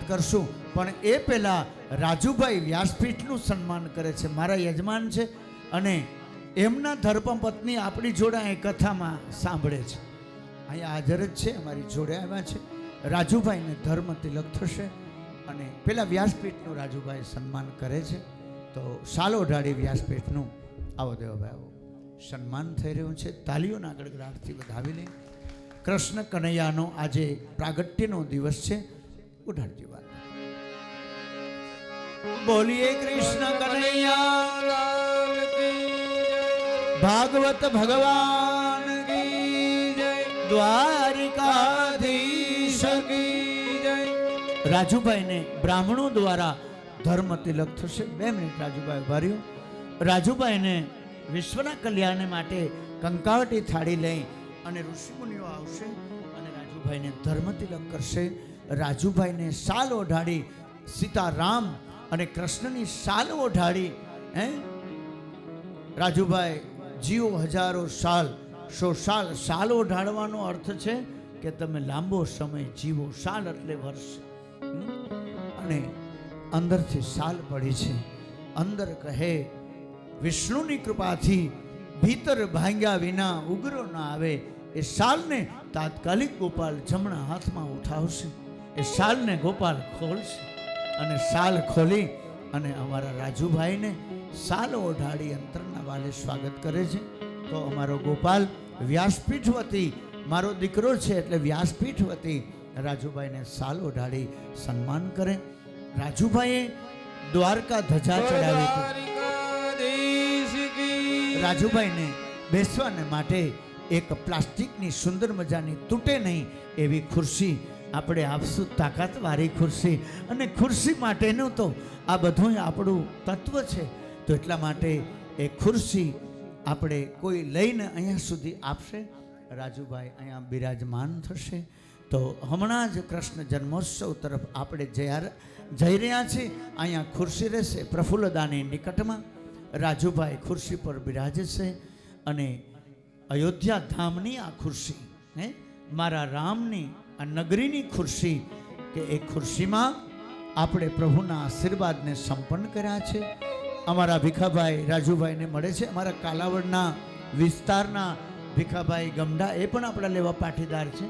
કરશું, પણ એ પહેલાં રાજુભાઈ વ્યાસપીઠનું સન્માન કરે છે. મારા યજમાન છે અને એમના ધર્મપત્ની આપણી જોડે અહીં કથામાં સાંભળે છે, અહીંયા હાજર જ છે, અમારી જોડે આવ્યા છે. રાજુભાઈને ધર્મ તિલક થશે અને પેલા વ્યાસપીઠનું રાજુભાઈ સન્માન કરે છે. તો સાલો ઢાળી વ્યાસપીઠનું આવો દેવાભાઈ આવો સન્માન થઈ રહ્યું છે. તાલીઓના ગડગડાટથી વધાવી લઈ. કૃષ્ણ કનૈયાનો આજે પ્રાગટ્યનો દિવસ છે. ઉઠાડતી વાત બોલીએ કૃષ્ણ કનૈયા ભાગવત ભગવાન કી જય, દ્વારિકાધીશ કી જય. રાજુભાઈને બ્રાહ્મણો દ્વારા ધર્મ તિલક થશે. 2 મિનિટ રાજુભાઈ ઉભા રહ્યો. રાજુભાઈને વિશ્વના કલ્યાણ માટે કંકાવટી થાળી લઈ અને ઋષિમુનિઓ આવશે અને રાજુભાઈને ધર્મ તિલક કરશે. રાજુભાઈને શાલ ઓઢાડી સીતારામ અને કૃષ્ણની શાલ ઓઢાડી રાજુભાઈ જીવો હજારો સાલ 100 સાલ. શાલ ઓઢાડવાનો અર્થ છે કે તમે લાંબો સમય જીવો. સાલ એટલે વર્ષ. અને અંદરથી શાલ પડી છે. અંદર કહે વિષ્ણુની કૃપાથી ભીતર ભાંગ્યા વિના ઉગરો ના આવે. એ શાલને તાત્કાલિક ગોપાલ જમણા હાથમાં ઉઠાવશે. એ શાલને ગોપાલ ખોલશે અને શાલ ખોલી અને અમારા રાજુભાઈને શાલ ઓઢાડી અંતરના વાલે સ્વાગત કરે છે. તો અમારો ગોપાલ વ્યાસપીઠ વતી મારો દીકરો છે એટલે વ્યાસપીઠ વતી રાજુભાઈને શાલ ઓઢાડી સન્માન કરે. રાજુભાઈએ દ્વારકા ધજા ચડાવી હતી. રાજુભાઈને બેસવાને માટે એક પ્લાસ્ટિકની સુંદર મજાની તૂટે નહીં એવી ખુરશી આપણે આપશું, તાકાતવાળી ખુરશી. અને ખુરશી માટેનું તો આ બધું આપણું તત્વ છે. તો એટલા માટે એ ખુરશી આપણે કોઈ લઈને અહીંયા સુધી આપશે. રાજુભાઈ અહીંયા બિરાજમાન થશે. તો હમણાં જ કૃષ્ણ જન્મોત્સવ તરફ આપણે જઈ રહ્યા છીએ. અહીંયા ખુરશી રહેશે પ્રફુલ્લદાની નિકટમાં. રાજુભાઈ ખુરશી પર બિરાજશે અને અયોધ્યા ધામની આ ખુરશી, મારા રામની આ નગરીની ખુરશી, કે એ ખુરશીમાં આપણે પ્રભુના આશીર્વાદને સંપન્ન કર્યા છે. અમારા ભીખાભાઈ રાજુભાઈને મળે છે. અમારા કાલાવડના વિસ્તારના ભીખાભાઈ ગમડા એ પણ આપણા લેવા પાટીદાર છે.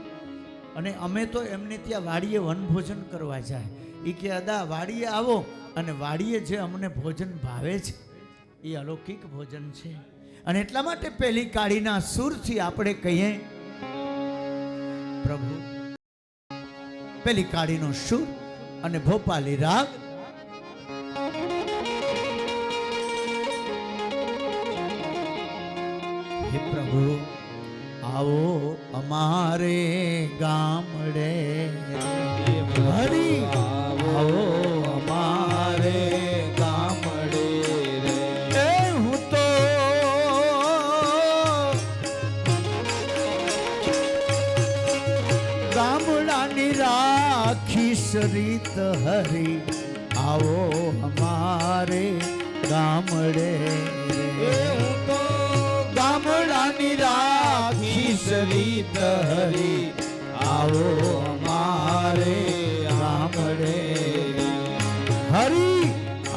અને અમે તો એમને ત્યાં વાડીએ વનભોજન કરવા જાય. એ કે અદા વાડીએ આવો અને વાડીએ જે અમને ભોજન ભાવે છે એ અલૌકિક ભોજન છે. અને એટલા માટે પહેલી કાળીના સૂરથી આપણે કહીએ પ્રભુ. પહેલી કાળીનો સૂર અને ભોપાલી રાગ. હે પ્રભુ આવો અમારે ગામડે, હરી આવો અમારે ગામડે. હું તો ગામડાની રાખીશ રીત હરી, આવો અમારે ગામડે. ગામડાની રાખીશ રીત હરી, આવો અમારે ગામડે. હરી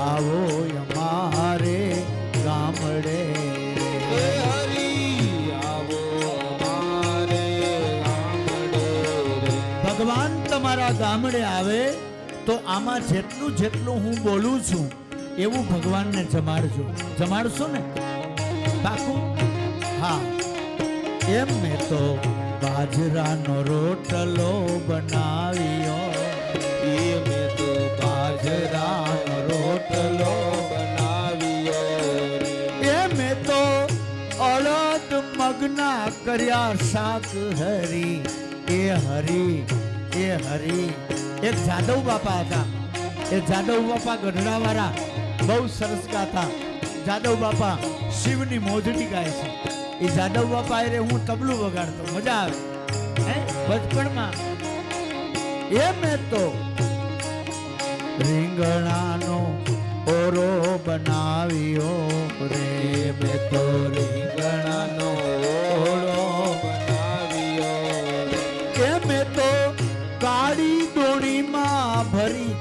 આવો અમારે ગામડે. હરી આવો અમારે ગામડે. ભગવાન તમારા ગામડે આવે તો આમાં જેટલું હું બોલું છું એવું ભગવાનને જમાડજો. જમાડશો ને પાકું? હા. એમ મેં તો બાજરાનો રોટલો બનાવ્યો, મેં તો બાજરાનો રોટલો બનાવ્યો. એ મેં તો અડદ મગના કર્યા શાક હરી. એ હરી એ હરી. એક જાદવ બાપા હતા. એ જાદવ બાપા ગઢડાવાળા બહુ સરસ ગાતા. જાદવ બાપા શિવની મોજડી ગાય છે. એ જાદવ બાપા રે હું તબલું વગાડતો, મજા આવે બચપણમાં. એ મેં તો રીંગણાનો ઓરો બનાવ્યો રે. મેં તો રીંગણાનો ઓરો બનાવ્યો. કે મેં તો કાળી દોણીમાં ભરી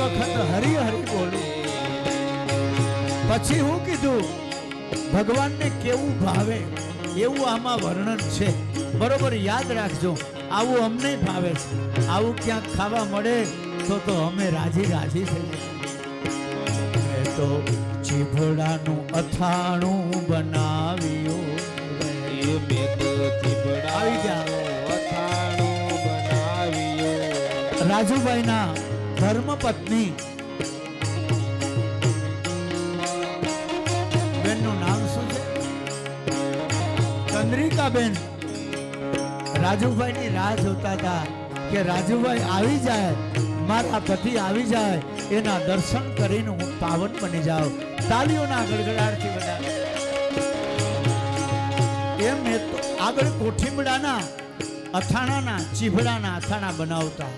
વખત હરી હરી બોલું. પછી હું કીધું ભગવાનને કેવું ભાવે એવું આમાં વર્ણન છે. બરોબર યાદ રાખજો. આવું અમને ભાવે છે. આવું ક્યાંક ખાવા મળે તો અમે રાજી રાજી થઈ. મેં તો ચીભડાનું અથાણું બનાવ્યું. આવી ગયા. રાજુભાઈના ધર્મપત્ની બેનનું નામ શું છે? ચંદ્રિકાબેન. રાજુભાઈની રાહ જોતા હતા કે રાજુભાઈ આવી જાય, મારા પતિ આવી જાય, એના દર્શન કરીને હું પાવન બની જાઉં. તાલીઓના ગડગડાટથી બધા એમ એ તો આગળ કોઠીમડાના અથાણાના ચીભડાના અથાણા બનાવતા.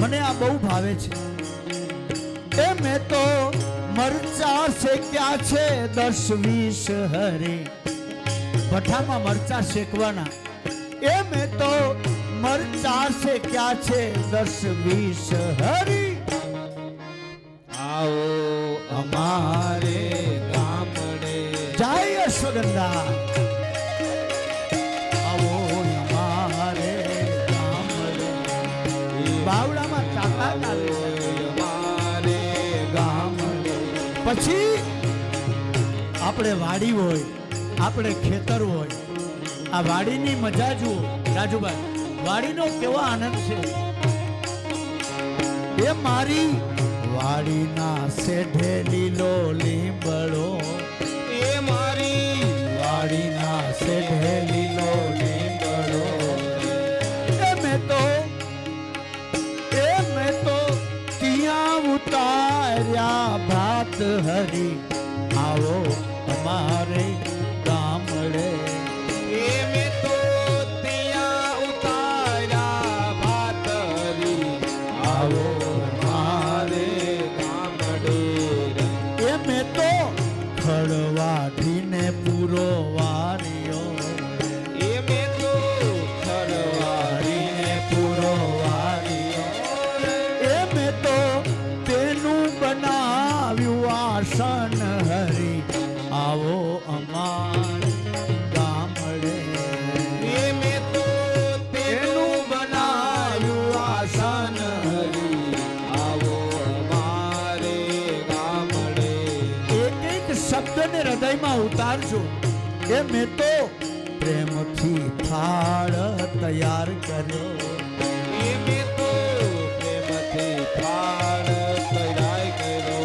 મને આ બહુ ભાવે છે. એ મેં તો મરચા શેક્યા છે 10-20 હરે. ભઠ્ઠામાં મરચા શેકવાના. એ મેં તો મરચા શેક્યા છે 10-20 હરી. આવો અમારે ગામડે. જય અશ્વગંધા. આવો અમારે ગામડે. બાવડામાં તાકાત આવે અમારે ગામડે. પછી આપણે વાડી હોય, આપણે ખેતર હોય. આ વાડીની મજા જુઓ રાજુભાઈ. વાડીનો કેવો આનંદ છે. એ મારી વાડીના શેઢે લીલો લીમડો. એ મારી વાડીના શેઢે લીલો લીમડો. એ મેં તો ત્યાં ઉતાર્યા ભાત હરી. આવો અમારે ગામડે. એ મેં તો ત્યાં ઉતાર્યા ભાત હરી. આવો મારે ગામડે. એ મેં તો ખડવાઠીને પૂરો વાર્યો. એ મેં તો ખરવાડીને પૂરો વાર્યો. એ મેં તો તેનું બનાવ્યું આસન હરી. આવો અમાર ગામડે. એ મેં તો તેનું બનાવ્યું આસન હરી. આવો અમારે ગામડે. એક એક શબ્દને હૃદયમાં ઉતારજો. એ મેં તો પ્રેમથી થાળ તૈયાર કર્યો. એ મેં તો પ્રેમથી થાળ તૈયાર કર્યો.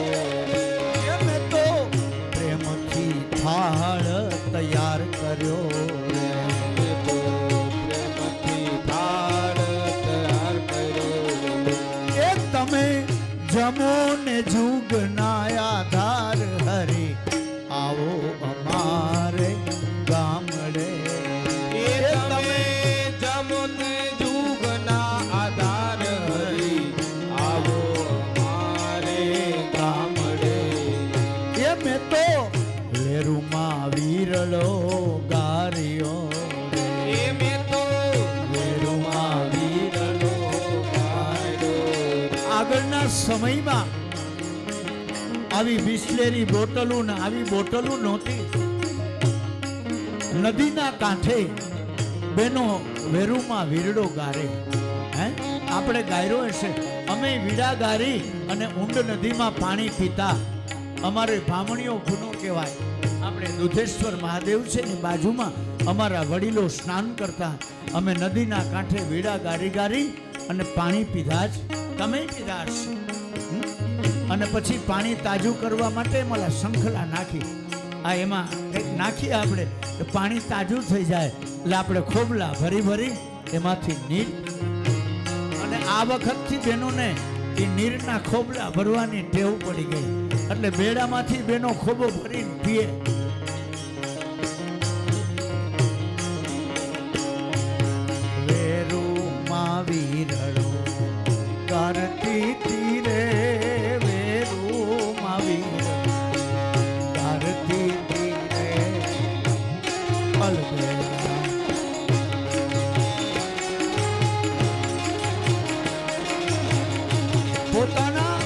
એ મેં તો પ્રેમથી થાળ તૈયાર કર્યો. મેં તો પ્રેમથી થાળ તૈયાર કર્યો. એ તમે જમો ને જુગના આધાર હરી. આવો અમારે ગામડે. એ તમે જમોને જુગના આધાર હરી. આવો અમારે ગામડે. એ મેં તો વેરુમાં વીરલો ગાર્યો. એ મેં તો વેરુમાં વીરલો ગાર્યો. આગળના સમયમાં આવી બિસ્લેરી બોટલો ને આવી બોટલો નહોતી. નદીના કાંઠે બેનો વેરુમાં વીરડો ગારે. હે આપણે ગાયરો હશે. અમે વીડા ગારી અને ઊંડ નદીમાં પાણી પીતા. અમારે ભામણીઓ ખૂનો કહેવાય. આપણે દુધેશ્વર મહાદેવ છે ને બાજુમાં અમારા વડીલો સ્નાન કરતા. અમે નદીના કાંઠે વીડા ગારી ગારી અને પાણી પીધા જ. તમે પીધા હશે. અને પછી પાણી તાજું કરવા માટે मला શંખલા નાખી. આ એમાં કંઈક નાખીએ આપણે તો પાણી તાજું થઈ જાય. એટલે આપણે ખોબલા ભરી ભરી એમાંથી નીર. અને આ વખતથી બહેનોને એ નીરના ખોબલા ભરવાની ટેવ પડી ગઈ. એટલે બેડામાંથી બેનો ખોબો ભરીને પીએ. વેરુમાં વીરડો ગારતી તીરે. વેરુમાં વીરડો ગારતી તીરે. અલબેલા પોતાના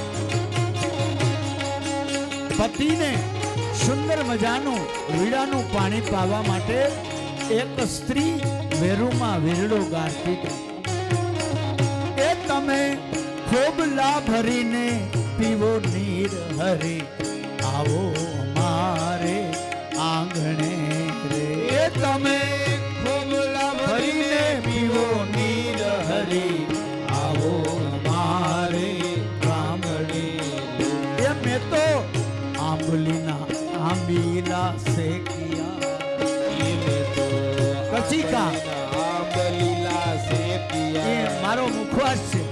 સતીને સુંદર મજાનું વીડાનું પાણી પાવા માટે એક સ્ત્રી વેરુમાં વીરડો ગાળતી ગઈ. એ તમે ખોબલા ભરીને પીવો નીર હરી, આવો અમારે આંગણે રે. એ તમે ખોબલા ભરીને પીવો નીર હરી, આવો અમારે ગામડે. એ મેં તો આંબીલા શેકિયા. કચીકા એ મારો મુખવાસ છે.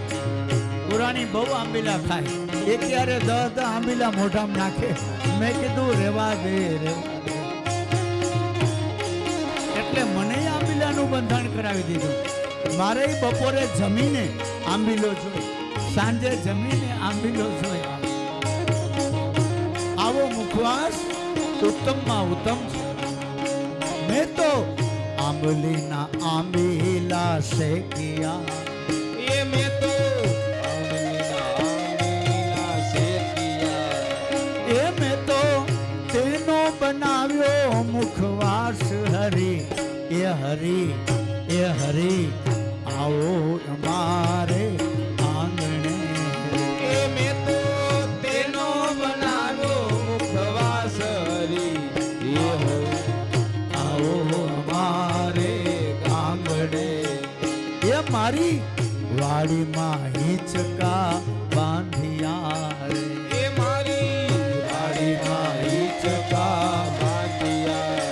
પુરાણી બહુ આંબીલા ખાય, એ ક્યારે 10 આંબીલા મોઢામાં નાખે. મેં કીધું રેવા દે રેવા દે, એટલે મને આંબીલાનું બંધાણ કરાવી દીધું. મારે બપોરે જમીને આંબીલો જોઈએ, સાંજે જમીને આંબીલો જોઈએ. આવો મુખવાસ ઉત્તમમાં ઉત્તમ છે. મેં તો આંબલીના આંબીલા શેકિયા. એ મેં તો આંબલીના શેકિયા. એ મેં તો તેનો બનાવ્યો મુખવાસ હરી. એ હરી એ હરી, આવો અમારે આંગણે. એ મેં તો તેનો બનાવ્યો મુખવાસ હરી. એ હરી આવો અમારે ગામડે. એ મારી વાડીમાં હિંચકા બાંધિયા રે. એ મારી વાડીમાં હિંચકા બાંધિયા.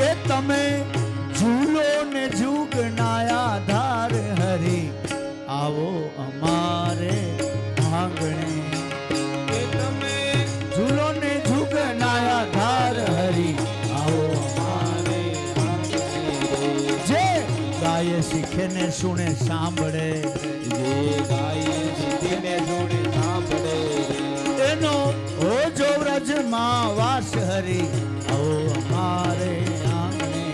એ તમે ઝૂલો ને જુગનાયા ધાર હરી, આવો અમારે આંગણે. એ તમે ઝૂલો ને જુગનાયા ધાર હરી, આવો અમારે આંગણે. જે ગાય શીખે ને સુણે સાંભળે, જે ગાય શીખીને જોડે સાંભળે. એનો ઓજો વ્રજમાં વાસ હરી, આવો અમારે આંગણે.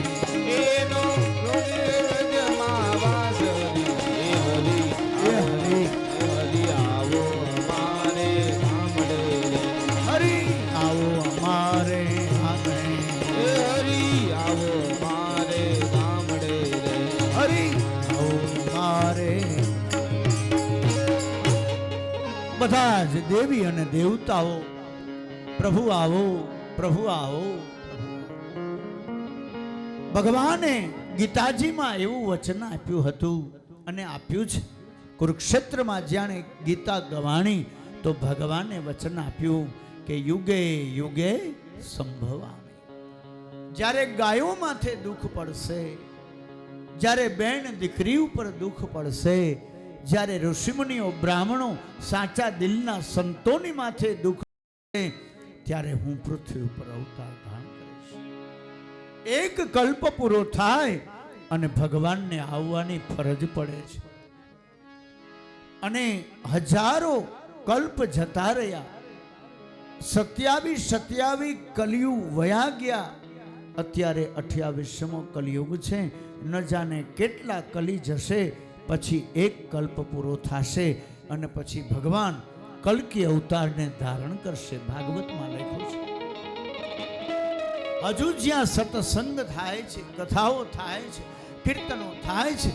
એનો વ્રજમાં વાસ હરી. એ હરી એ હરી હરી આવો અમારે સાંભળે. હરી આવો અમારે આંગણે. એ હરી આવો અમારે ગામડે રે. હરી આવો અમારે. બધા જ દેવી અને દેવતાઓ પ્રભુ આવો પ્રભુ આવો. ભગવાને ગીતાજીમાં એવું વચન આપ્યું હતું અને આપ્યું છે. કુરુક્ષેત્રમાં જાણે ગીતા ગવાણી તો ભગવાને વચન આપ્યું કે યુગે યુગે સંભવામી. જ્યારે ગાયો માથે દુઃખ પડશે, જ્યારે બેન દીકરી ઉપર દુઃખ પડશે, જ્યારે ઋષિમુનિઓ બ્રાહ્મણો સાચા દિલના સંતોની માથે દુઃખ પડશે, ત્યારે હું પૃથ્વી ઉપર અવતાર ધારણ કરીશ. એક કલ્પ પૂરો થાય અને ભગવાનને આવવાની ફરજ પડે છે. અને હજારો કલ્પ જતા રહ્યા, 27 કલિયુગ વયા ગયા. અત્યારે 28મો કલિયુગ છે. ન જાણે કેટલા કલી જશે, પછી એક કલ્પ પૂરો થશે અને પછી ભગવાન કલ્કી અવતારને ધારણ કરશે. ભાગવતમાં લખ્યું છે. હજુ જ્યાં સત્સંગ થાય છે, કથાઓ થાય છે, કીર્તનો થાય છે,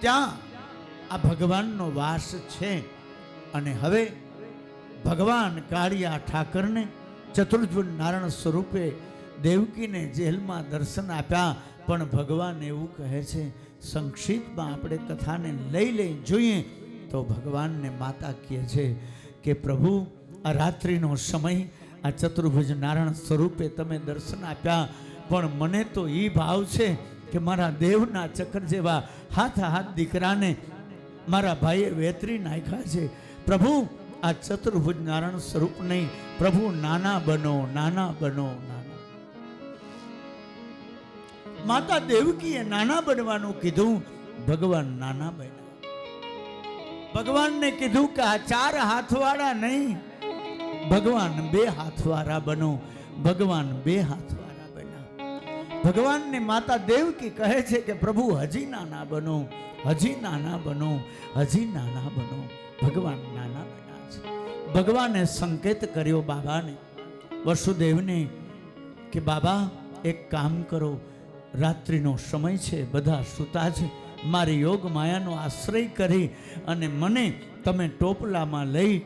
ત્યાં આ ભગવાનનો વાસ છે. અને હવે ભગવાન કાળિયા ઠાકરને ચતુર્ભુજ નારાયણ સ્વરૂપે દેવકીને જેલમાં દર્શન આપ્યા. પણ ભગવાન એવું કહે છે, સંક્ષિપ્તમાં આપણે કથાને લઈ જોઈએ તો ભગવાનને માતા કહે છે કે પ્રભુ, આ રાત્રિનો સમય આ ચતુર્ભુજ નારાયણ સ્વરૂપે તમે દર્શન આપ્યા, પણ મને તો એ ભાવ છે કે મારા દેવના ચક્ર જેવા હાથ દીકરાને મારા ભાઈએ વેતરી નાખ્યા છે. પ્રભુ, આ ચતુર્ભુજ નારાયણ સ્વરૂપ નહીં, પ્રભુ નાના બનો, નાના બનો, નાના. માતા દેવકીએ નાના બનવાનું કીધું, ભગવાન નાના બન્યા. ભગવાનને કીધું કે આ 4 હાથવાળા નહીં, ભગવાન 2 હાથવાળા બનો. ભગવાન 2 હાથવાળા બન્યા. ભગવાનને માતા દેવકી કહે છે કે પ્રભુ હજી નાના બનો, હજી નાના બનો, હજી નાના બનો. ભગવાન નાના બન્યા છે. ભગવાને સંકેત કર્યો બાબાને વસુદેવને કે બાબા એક કામ કરો, રાત્રિનો સમય છે, બધા સૂતા છે, મારી યોગ માયાનો આશ્રય કરી અને મને તમે ટોપલામાં લઈ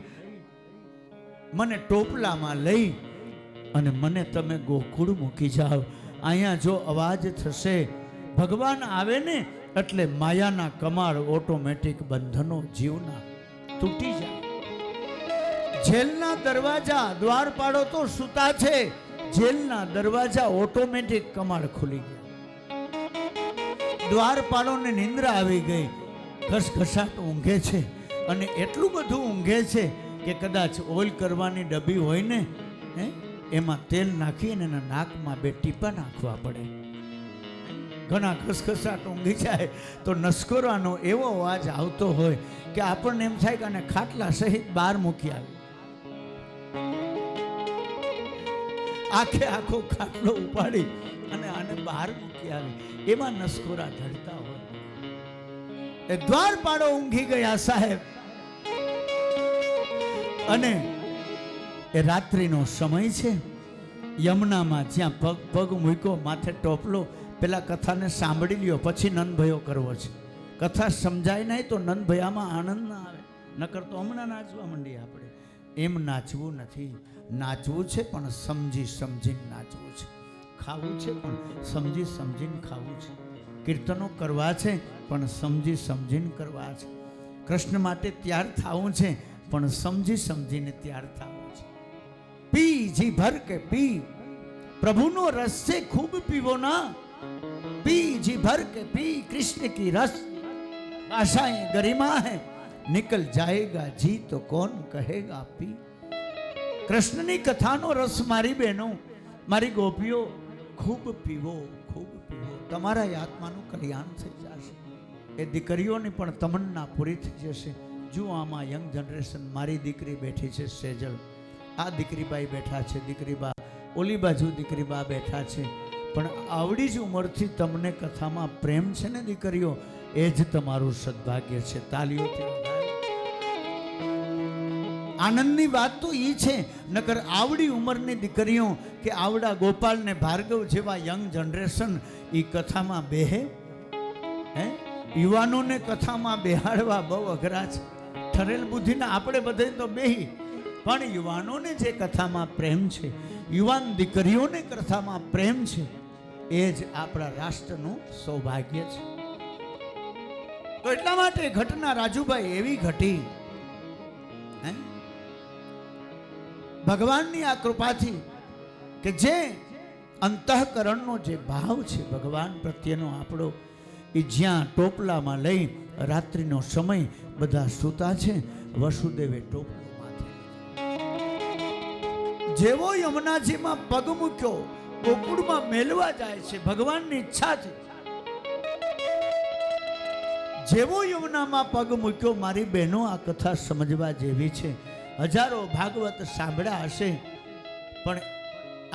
અને મને તમે ગોકુળ મૂકી જાઓ. અહીંયા જો અવાજ થશે, ભગવાન આવે ને એટલે માયાના કમાળ ઓટોમેટિક બંધનો જીવના તૂટી જાય. જેલના દરવાજા, દ્વારપાળો તો સૂતા છે, જેલના દરવાજા ઓટોમેટિક કમાડ ખુલી ગયા. દ્વારપાળોને નિંદ્રા આવી ગઈ, ઘસઘસાટ ઊંઘે છે અને એટલું બધું ઊંઘે છે કે કદાચ ઓઇલ કરવાની ડબ્બી હોય ને એમાં તેલ નાખીને એના નાકમાં 2 ટીપા નાખવા પડે. ઘણા ઘસઘસાટ ઊંઘી જાય તો નસકોરાનો એવો અવાજ આવતો હોય કે આપણને એમ થાય કે આને ખાટલા સહિત બહાર મૂકી આવે. આખે આખો ખાટલો ઉપાડી અને આને બહાર મૂકી આવે, એમાં નસકોરા ધરતા હોય. એ દ્વારપાળો ઊંઘી ગયા સાહેબ, અને એ રાત્રિનો સમય છે. યમુનામાં જ્યાં પગ મૂક્યો, માથે ટોપલો, પેલા કથાને સાંભળી લ્યો, પછી નંદભયો કરવો છે. કથા સમજાય નહીં તો નંદભયામાં આનંદ ના આવે, નકર તો હમણાં નાચવા માંડીએ આપણે. એમ નાચવું નથી, નાચવું છે પણ સમજી સમજીને નાચવું છે. ખાવું છે પણ સમજી સમજીને ખાવું છે. કીર્તનો કરવા છે પણ સમજી સમજીને કરવા છે. કૃષ્ણ માટે તૈયાર થવું છે પણ સમજી સમજીને તૈયાર થવું છે. પી જી ભર કે પી, પ્રભુનો રસ છે ખૂબ પીવો ના. पी जी भर के पी कृष्ण की रस, आशाएं गरिमा है निकल जाएगा जी तो कौन कहेगा पी. કૃષ્ણની કથાનો રસ મારી બહેનો, મારી ગોપીઓ ખૂબ પીવો, ખૂબ પીવો, તમારા આત્માનું કલ્યાણ થઈ જશે. એ દીકરીઓની પણ તમન્ના પૂરી થઈ જશે. જો આમાં યંગ જનરેશન, મારી દીકરી બેઠી છે સેજલ, આ દીકરીબાઈ બેઠા છે, દીકરીબા ઓલી બાજુ દીકરીબા બેઠા છે, પણ આવડી જ ઉંમરથી તમને કથામાં પ્રેમ છે ને દીકરીઓ, એ જ તમારું સદભાગ્ય છે. તાલીઓથી આનંદની વાત તો એ છે, નકર આવડી ઉંમરની દીકરીઓ કે આવડા ગોપાલ ને ભાર્ગવ જેવા યંગ જનરેશન એ કથામાં બેહે. યુવાનોને કથામાં બેહાડવા બહુ અઘરા છે. ઠરેલ બુદ્ધિના આપણે બધે તો બેહી, પણ યુવાનોને જે કથામાં પ્રેમ છે, યુવાન દીકરીઓને કથામાં પ્રેમ છે, એ જ આપણા રાષ્ટ્રનું સૌભાગ્ય છે. તો એટલા માટે ઘટના રાજુભાઈ એવી ઘટી, ભગવાનની આ કૃપાથી કે જે અંતઃકરણનો જે ભાવ છે ભગવાન પ્રત્યેનો આપણો, એ જ્યાં ટોપલામાં લઈ, રાત્રિનો સમય, બધા સૂતા છે, વસુદેવે ટોપલો માથે, જેવો યમુનાજીમાં પગ મૂક્યો, ગોકુળમાં મેલવા જાય છે ભગવાનની ઈચ્છાથી, જેવો યમુનામાં પગ મૂક્યો. મારી બહેનો, આ કથા સમજવા જેવી છે. હજારો ભાગવત સાંભળ્યા હશે, પણ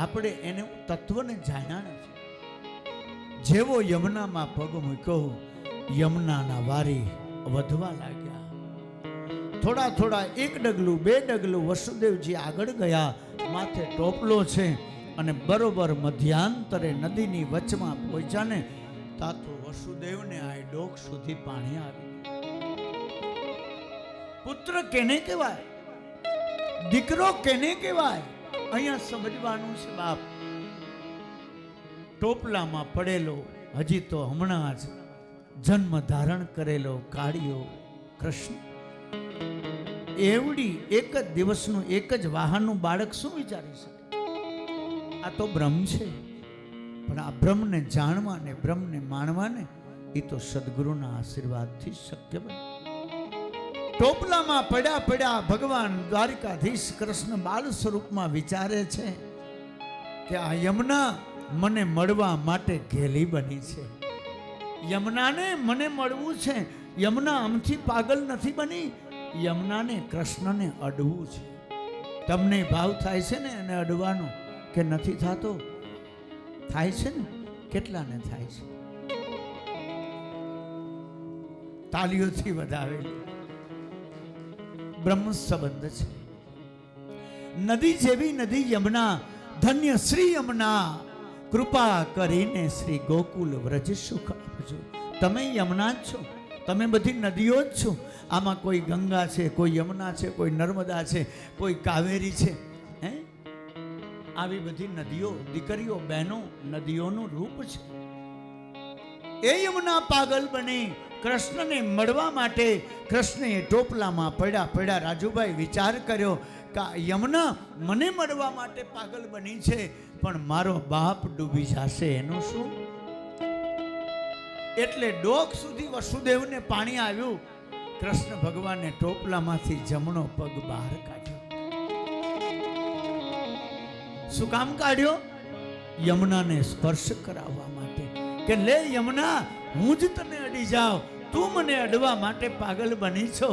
આપણે એને તત્વને જાણ્યા નથી. જેવો યમુનામાં પગ મૂક્યો, યમુનાના વારી વધવા લાગ્યા. થોડા થોડા, 1 ડગલું 2 ડગલું વસુદેવજી આગળ ગયા, માથે ટોપલો છે, અને બરોબર મધ્યાંતરે નદીની વચમાં પહોંચ્યા ને, તાતો વસુદેવને આ ડોક સુધી પાણી આવી. પુત્ર કેને કહેવાય, દીકરો કેને કહેવાય, અહીંયા સમજવાનું છે બાપ. ટોપલામાં પડેલો, હજી તો હમણાં જ જન્મ ધારણ કરેલો કાળિયો કૃષ્ણ, એવડી એક જ દિવસનું, એક જ વાહનનું બાળક શું વિચારી શકે? આ તો બ્રહ્મ છે, પણ આ બ્રહ્મને જાણવાને, બ્રહ્મને માણવાને, એ તો સદગુરુના આશીર્વાદથી શક્ય બને. ટોપલામાં પડ્યા પડ્યા ભગવાન દ્વારિકાધીશ કૃષ્ણ બાળ સ્વરૂપમાં વિચારે છે કે આ યમુના મને મળવા માટે ઘેલી બની છે. યમુનાને મને મળવું છે. યમુના આમથી પાગલ નથી બની, યમુનાને કૃષ્ણને અડવું છે. તમને ભાવ થાય છે ને એને અડવાનો કે નથી થતો? થાય છે ને? કેટલાને થાય છે? તાલીઓથી વધાવેલી બ્રહ્મ સંબંધ છે. નદી જેવી નદી યમુના ધન્ય શ્રી યમુના, કૃપા કરીને શ્રી ગોકુલ વ્રજ સુખ આપજો. તમે યમુના જ છો, તમે બધી નદીઓ જ છો. આમાં કોઈ ગંગા છે, કોઈ યમુના છે, કોઈ નર્મદા છે, કોઈ કાવેરી છે. હે, આવી બધી નદીઓ, દીકરીઓ, બહેનો નદીઓનું રૂપ છે. એ યમુના પાગલ બની કૃષ્ણને મળવા માટે કૃષ્ણએ ટોપલામાં પડ્યા રાજુભાઈ વિચાર કર્યો કે આ યમુના મને મળવા માટે પાગલ બની છે, પણ મારો બાપ ડૂબી જશે એનું શું? એટલે ડોક સુધી વસુદેવને પાણી આવ્યું. કૃષ્ણ ભગવાને ટોપલામાંથી જમણો પગ બહાર કાઢ્યો. શું કામ કાઢ્યો? યમુનાને સ્પર્શ કરાવવા માટે, કે લે યમુના, હું જ તને અડી જાઉં, તું મને અડવા માટે પાગલ બની છો,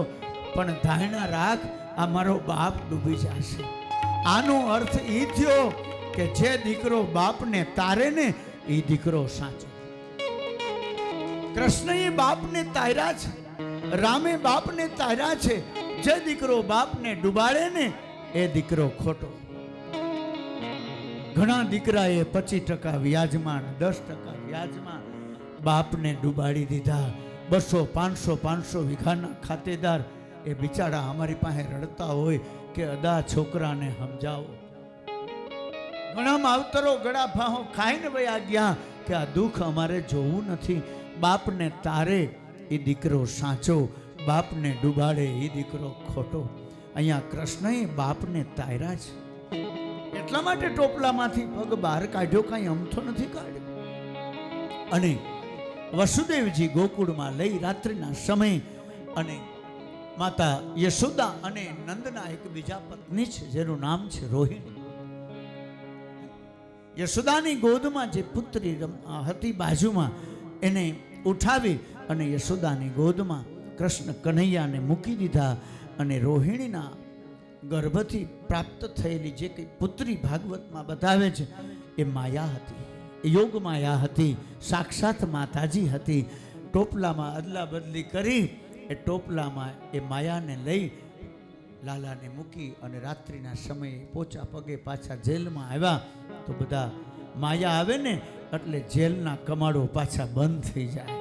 પણ ધારણા રાખ, આ મારો બાપ ડૂબી જશે. આનો અર્થ એ થયો કે જે દીકરો બાપને તારે ને એ દીકરો સાચો. કૃષ્ણએ બાપને તાર્યા છે, રામે બાપને તાર્યા છે. જે દીકરો બાપને ડૂબાડે ને એ દીકરો ખોટો. ઘણા દીકરાએ 25% વ્યાજમાં, 10% વ્યાજમાં બાપને ડૂબાડી દીધા. 200, 500 વીઘાના ખાતેદાર એ બિચારા અમારી પાસે રડતા હોય કે અદા છોકરાને સમજાવો. ઘણા માવતરો ગળા ફાંહો ખાઈને વયા ગયા કે આ દુઃખ અમારે જોવું નથી. બાપને તારે એ દીકરો સાચો, બાપને ડૂબાડે એ દીકરો ખોટો. અહીંયા કૃષ્ણએ બાપને તાર્યા છે. એટલા માટે ટોપલામાંથી પગ બહાર કાઢ્યો, કાંઈ અમથો નથી કાઢ્યો. અને વસુદેવજી ગોકુળમાં લઈ રાત્રિના સમય, અને માતા યશોદા અને નંદના એક બીજા પત્ની છે જેનું નામ છે રોહિણી. યશોદાની ગોદમાં જે પુત્રી હતી બાજુમાં, એને ઉઠાવી અને યશોદાની ગોદમાં કૃષ્ણ કનૈયાને મૂકી દીધા. અને રોહિણીના ગર્ભથી પ્રાપ્ત થયેલી જે કંઈ પુત્રી ભાગવતમાં બતાવે છે એ માયા હતી, એ યોગ માયા હતી, સાક્ષાત માતાજી હતી. ટોપલામાં અદલા બદલી કરી એ ટોપલામાં એ માયાને લઈ લાલાને મૂકી અને રાત્રિના સમયે પોચા પગે પાછા જેલમાં આવ્યા. તો બધા માયા આવે ને એટલે જેલના કમાડો પાછા બંધ થઈ જાય.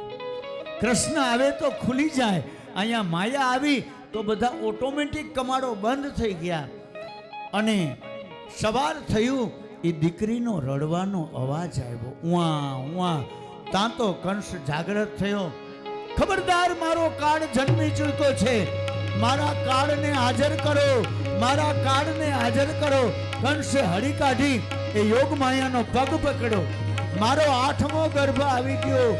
કૃષ્ણ આવે તો ખુલી જાય. અહીંયા માયા આવી તો બધા ઓટોમેટિક કમાડો બંધ થઈ ગયા. અને સવાર થયું, એ દીકરીનો રડવાનો અવાજ આવ્યો, ઉવા ઉવા. ત્યાં તો કંસ જાગૃત થયો. ખબરદાર, મારો કાળ જન્મી ચૂક્યો છે, મારા કાળને હાજર કરો, મારા કાળને હાજર કરો. કંસે હળી કાઢી એ યોગ માયાનો પગ પકડ્યો. મારો 8મો ગર્ભ આવી ગયો.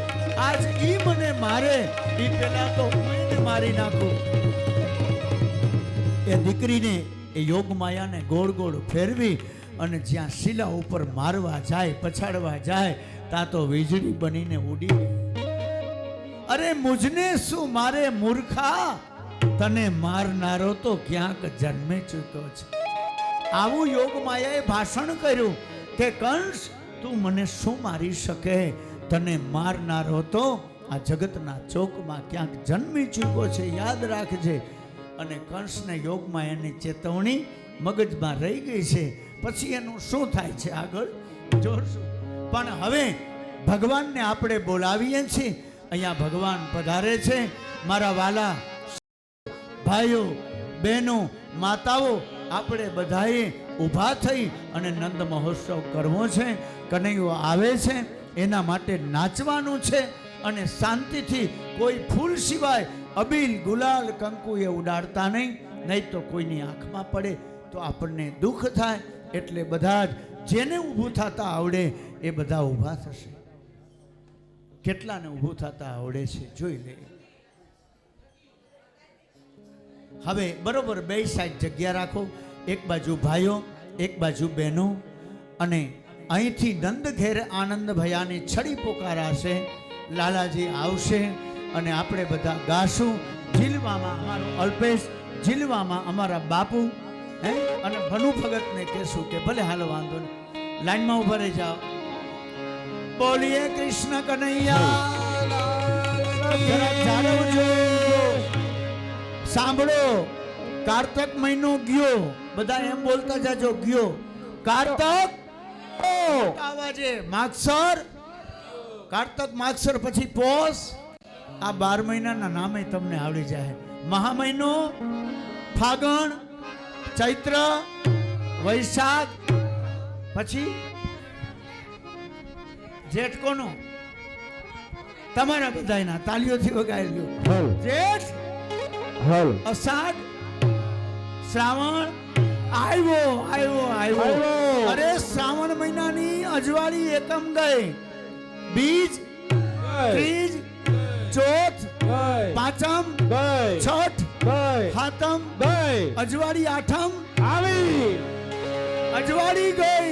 આજ ઈ મને મારે, ઈ પેલા તો હું એને મારી નાખું. એ દીકરીને એ યોગ માયાને ગોળ ગોળ ફેરવી અને જ્યાં શિલા ઉપર મારવા જાય, પછાડવા જાય, ત્યાં તો વીજળી બનીને ઉડી ગઈ. અરે મુજને શું મારે મૂર્ખા, તને મારનારો તો ક્યાંક જન્મે ચૂક્યો છે. આવું યોગ માયાએ ભાષણ કર્યું કે કંસ, તું મને શું મારી શકે? તને મારનારો તો આ જગતના ચોકમાં ક્યાંક જન્મી ચૂક્યો છે, યાદ રાખજે. અને કંસને યોગમાં એની ચેતવણી મગજમાં રહી ગઈ છે. પછી એનું શું થાય છે આગળ જોશું. પણ હવે ભગવાનને આપણે બોલાવીએ છીએ. અહીંયા ભગવાન પધારે છે. મારા વાલા ભાઈઓ, બહેનો, માતાઓ, આપણે બધાએ ઊભા થઈ અને નંદ મહોત્સવ કરવો છે. કનૈયો આવે છે એના માટે નાચવાનું છે. અને શાંતિથી કોઈ ફૂલ સિવાય અબીલ, ગુલાલ, કંકુ એ ઉડાડતા નહીં તો કોઈની આંખમાં પડે તો આપણને દુઃખ થાય. એટલે બધા જ જેને ઊભું થતા આવડે એ બધા ઊભા થશે. કેટલાને ઊભું થતા આવડે છે જોઈ લે. હવે બરોબર બે સાઈડ જગ્યા રાખો. એક બાજુ ભાઈઓ, એક બાજુ બહેનો. અને અહીંથી નંદ ઘેર આનંદ ભયાની છડી પોકારાશે. લાલાજી આવશે અને આપણે બધા ગાશું. જીલવામાં અમારો અલ્પેશ, જીલવામાં અમારા બાપુ, હે, અને ભનુ ભગતને કહેશું કે ભલે હાલો વાંધો નહીં, લાઈનમાં ઉભા રહી જાઓ. બોલીએ કૃષ્ણ કનૈયા. સાંભળો, કારતક મહિનો ગયો, બધા એમ બોલતા જાજો, ગયો કારતક આવાજે માગસર, કારતક માગસર પછી પોષ, આ 12 મહિનાના નામે તમને આવડી જાય. મહા મહિનો ફાગણ, ચૈત્ર, વૈશાખ, પછી જેઠ કોનો? તમારા બધાયના તાલીઓથી વગાડી લ્યો. જેઠ, અષાઢ, શ્રાવણ, આવ્યો આવ્યો આવ્યો. અરે શ્રાવણ મહિનાની અજવાળી એકમ ગઈ, બીજ, ત્રીજ, ચોથ, પાંચમ, છઠ, સાતમ, અજવાળી આઠમ આવી, અજવાળી ગઈ,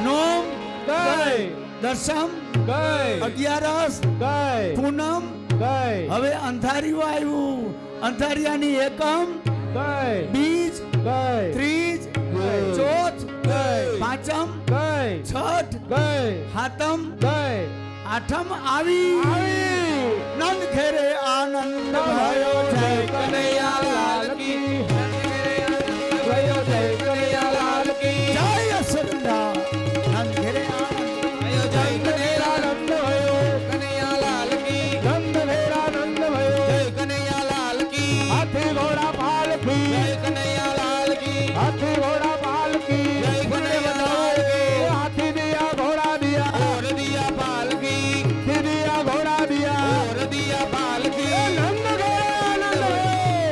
નોમ ગઈ, દસમ ગઈ, 11 ગઈ, પૂનમ ગઈ. હવે અંધારિયું આવ્યું, અંધારિયાની એકમ ગઈ, બીજ ગઈ, ત્રીજ ગઈ, ચોથ ગઈ, પાંચમ ગઈ, છઠ ગઈ, સાતમ ગઈ, આઠમ આવી. નંદ ઘેરે આનંદ ભયો, જય કનૈયા લાલ કી, જય કનૈયા લાલ કી, જય અસુરડા. નંદ ઘેરે આનંદ ભયો, જય કનૈયા આનંદ ભયો, કનૈયા લાલ કી, નંદ ઘેરે આનંદ ભયો, જય કનૈયા લાલ કી. હાથી ઘોડા પાલકી, જય કનૈયા લાલ કી, હાથી ઘોડા પાલકી, જય કનૈયા લાલ કી. હાથી દિયા ઘોડા દિયા, ઓર દિયા પાલકી, દિયા ઘોડા દિયા, ઓર દિયા પાલકી. નંદ ઘેરે આનંદ ભયો,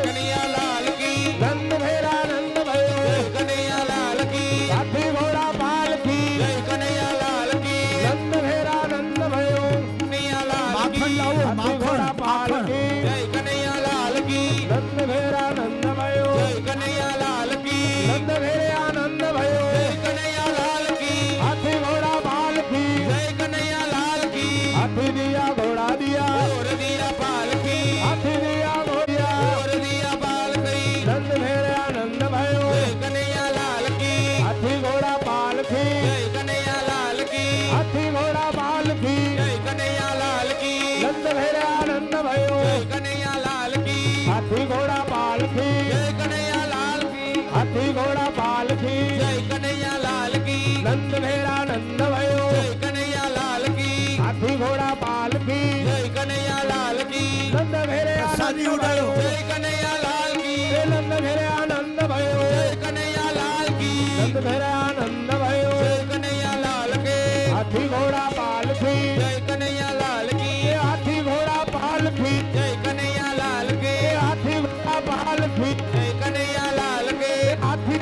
કનૈયા લાલ કી, નંદ ઘેરે આનંદ ભયો, જય કનૈયા લાલ કી. હાથી ઘોડા પાલકી, જય કનૈયા લાલ કી, નંદ ઘેરે આનંદ ભયો, કનૈયા લાલ કી. હાથી ઘોડા પાલકી, જય કનૈયા લાલ કી, નંદ ઘેરે આનંદ ભયો, જય કનૈયા લાલ કી, નંદ ઘેરે આનંદ ભયો, જય કનૈયા લાલ કી. હાથી ઘોડા પાલકી, જય કનૈયા લાલ કી. હાથી દિયા ઘોડા દિયા, ઓર દિયા પાલકી, હાથી દિયા ઘોડિયા, ઓર દિયા પાલકી, નંદ ઘેરે આનંદ ભયો, જય કનૈયા લાલ કી. હાથી ઘોડા પાલકી, જય કનૈયા લાલ કી. હાથી ઘોડા પાલકી, જય કનૈયા લાલ કી, નંદ ઘેરે આનંદ ભયો, જય કનૈયા લાલ કી. હાથી ઘોડા પાલકી, જય કનૈયા લાલ કી. હાથી ઘોડા પાલકી, જય કનૈયા લાલ કી, નંદ ઘેરે આનંદ ભયો, જય કનૈયા લાલ કી. હાથી ઘોડા પાલકી, જય કનૈયા લાલ કી, નંદ ઘેરે આનંદ ભયો, જય કનૈયા લાલ કી. નંદ ઘેરે આનંદ ભયો, જય કનૈયા લાલ કી, નંદ ઘેરે આનંદ ભયો, જય કનૈયા લાલ કી. હાથી ઘોડા પાલકી, જય કનૈયા લાલ કી. હાથી ઘોડા પાલકી, જય કનૈયા લાલ કી. હાથી ઘોડા પાલકી, જય કનૈયા લાલ કી. હાથી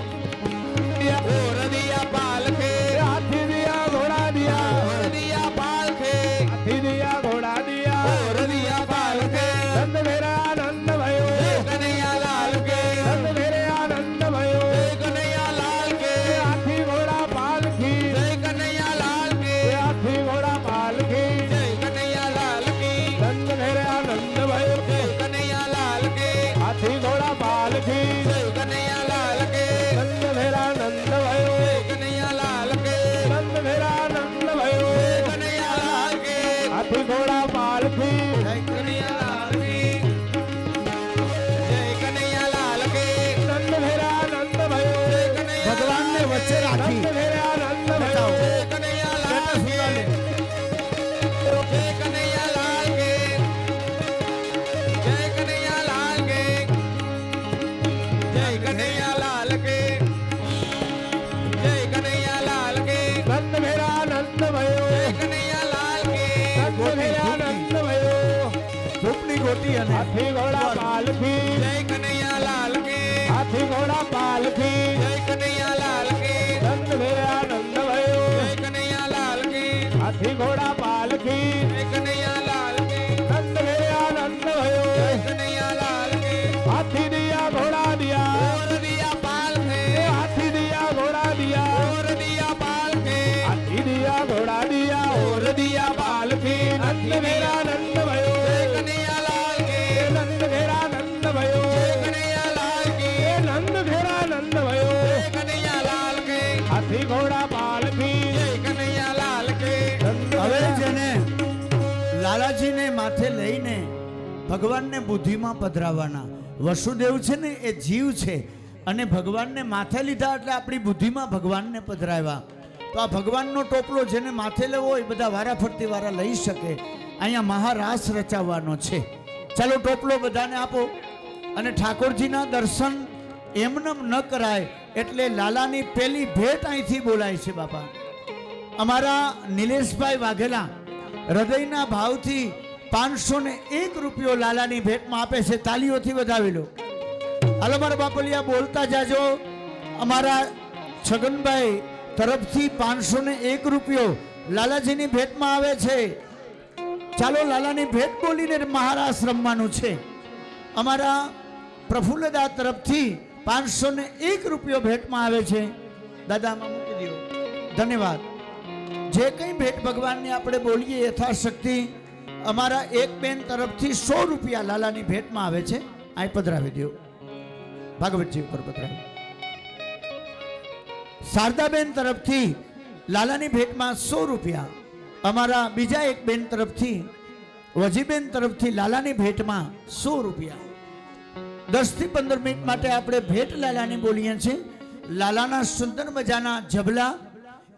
ઓર દિયા પાલકી, હાથી દિયા ઘોડા દિયા, ઓર દિયા પાલકી, હાથી દિયા ઘોડા દિયા, ઓર દિયા પાલકી. નંદ ઘેરે આનંદ ભયો, જય કનૈયા લાલ કી. નંદ ઘેરે આનંદ ભયો, જય કનૈયા લાલ કી. હાથી ઘોડા પાલકી, જય કનૈયા લાલ કી. હાથી ઘોડા પાલકી, જય કનૈયા લાલ કી. નંદ ઘેરે આનંદ ભયો, જય કનૈયા લાલ કી. હાથી ઘોડા પાલકી, જય કનૈયા લાલ કી. નંદ ઘેરે આનંદ ભયો, જય કનૈયા લાલ કી. નંદ ઘેરે આનંદ ભયો, જય કનૈયા લાલ કી. હાથી ઘોડા પાલકી, જય કનૈયા લાલ કી. જય કનૈયા લાલ કી. નંદ ઘેરે આનંદ ભયો, જય કનૈયા. ભગવાનને વચ્ચે રાખી નંદ ઘેરે આનંદ ભયો, જય કનૈયા લાલ કી. જય કનૈયા લાલ કી. જય કનૈયા લાલ કી. જય કનૈયા લાલ કી. જય કનૈયા લાલ કી. નંદ ઘેરે આનંદ ભયો, જય કનૈયા લાલ કી. નંદ ઘેરે આનંદ ભયો. ધૂપની ગોટી અને હાથી ઘોડા પાલકી, જય કનૈયા લાલ કી. હાથી ઘોડા પાલકી, જય કનૈયા લાલ કી. નંદ ઘેરે આનંદ ભયો, જય કનૈયા લાલ કી. હાથી ઘોડા પાલકી, જય કનૈયા લાલ કી. નંદ ઘેરે આનંદ ભયો, જય કનૈયા લાલ કી. હાથી દિયા ઘોડા દિયા, ઓર દિયા પાલકી. હાથી દિયા ઘોડા દિયા, ઓર દિયા પાલકી. હાથી દિયા ઘોડા દિયા, ઓર દિયા પાલકી. નંદ ઘેરે આનંદ ભયો, જય કનૈયા લાલ કી. નંદ ઘેરે આનંદ ભયો, જય કનૈયા લાલ કી. નંદ ઘેરે આનંદ ભયો, જય કનૈયા લાલ કી. હાથી ઘોડા પાલકી, જય કનૈયા લાલ કી. હવે જેને લાલાજીને માથે લઈને ભગવાનને બુદ્ધિમાં પધરાવવાના. વસુદેવ છે ને એ જીવ છે અને ભગવાનને માથે લીધા એટલે આપણી બુદ્ધિમાં ભગવાનને પધરાવ્યા. તો આ ભગવાનનો ટોપલો જેને માથે લેવો હોય બધા વારાફરતી વારા લઈ શકે. અહીંયા મહારાસ રચાવવાનો છે. ચાલો ટોપલો બધાને આપો. અને ઠાકોરજીના દર્શન એમનેમ ન કરાય એટલે લાલાની પેલી ભેટ અહીંથી બોલાય છે. બાપા અમારા નિલેશભાઈ વાઘેલા હૃદયના ભાવથી 501 રૂપિયો લાલાની ભેટમાં આપે છે. તાલીઓથી વધાવી લો. હાલો મારા બાપલિયા બોલતા જાજો. અમારા છગનભાઈ તરફથી 501 રૂપિયો લાલાજીની ભેટમાં આવે છે. ચાલો લાલાની ભેટ બોલીને મહારાસ રમવાનું છે. અમારા પ્રફુલ્લદા તરફથી 501 રૂપિયો ભેટમાં આવે છે. દાદામાં મૂકી દો. ધન્યવાદ. જે કંઈ ભેટ ભગવાનને આપણે બોલીએ યથાશક્તિ. અમારા એક બેન તરફથી 100 રૂપિયા લાલાની ભેટમાં આવે છે. આ પધરાવી દો. ભાગવતજી ઉપર પધરાવી. શારદાબેન તરફથી લાલાની ભેટમાં 100 રૂપિયા. અમારા બીજા એક બેન તરફથી વજીબેન તરફથી લાલાની ભેટમાં 100 રૂપિયા. 10 થી 15 મિનિટ માટે આપણે ભેટ લાલાની બોલીએ છીએ. લાલાના સુંદર મજાના જબલા,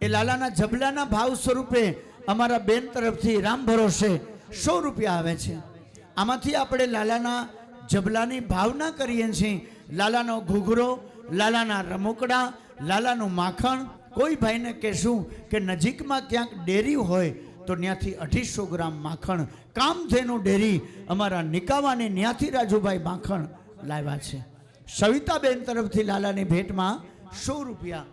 એ લાલાના જબલાના ભાવ સ્વરૂપે અમારા બેન તરફથી રામ ભરોસે 100 રૂપિયા આવે છે. આમાંથી આપણે લાલાના જબલાની ભાવના કરીએ છીએ. લાલાનો ઘૂઘરો, લાલાના રમકડા, લાલાનું માખણ. કોઈ ભાઈને કહેશું કે નજીકમાં ક્યાંક ડેરી હોય તો ત્યાંથી 250 ગ્રામ માખણ, કામધેનુ ડેરી અમારા નિકાવાની ત્યાંથી રાજુભાઈ માખણ લાવ્યા છે. સવિતાબેન તરફથી લાલાની ભેટમાં 100 રૂપિયા.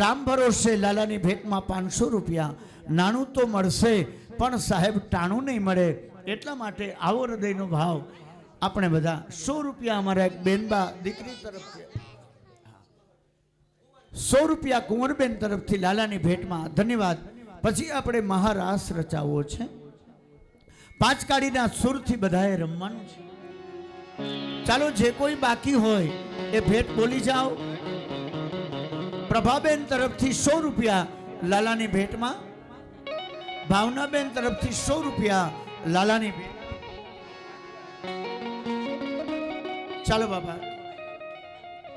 રામ ભરોસે લાલાની ભેટમાં 500 રૂપિયા. નાણું તો મળશે પણ સાહેબ ટાણું નહીં મળે, એટલા માટે આવો હૃદયનો ભાવ આપણે બધા 100 રૂપિયા અમારા એક બેનબા દીકરી તરફથી, 100 રૂપિયા કુંવરબેન તરફથી લાલાની ભેટમાં. ધન્યવાદ. પછી આપણે મહારાસ રચાવવો છે. 5 કાળીના સુરથી બધાએ રમવાનું છે. ચાલો જે કોઈ બાકી હોય એ ભેટ બોલી જાઓ. પ્રભાબેન તરફથી 100 રૂપિયા લાલાની ભેટમાં. ભાવનાબેન તરફથી 100 રૂપિયા લાલાની ભેટ. ચાલો બાબા.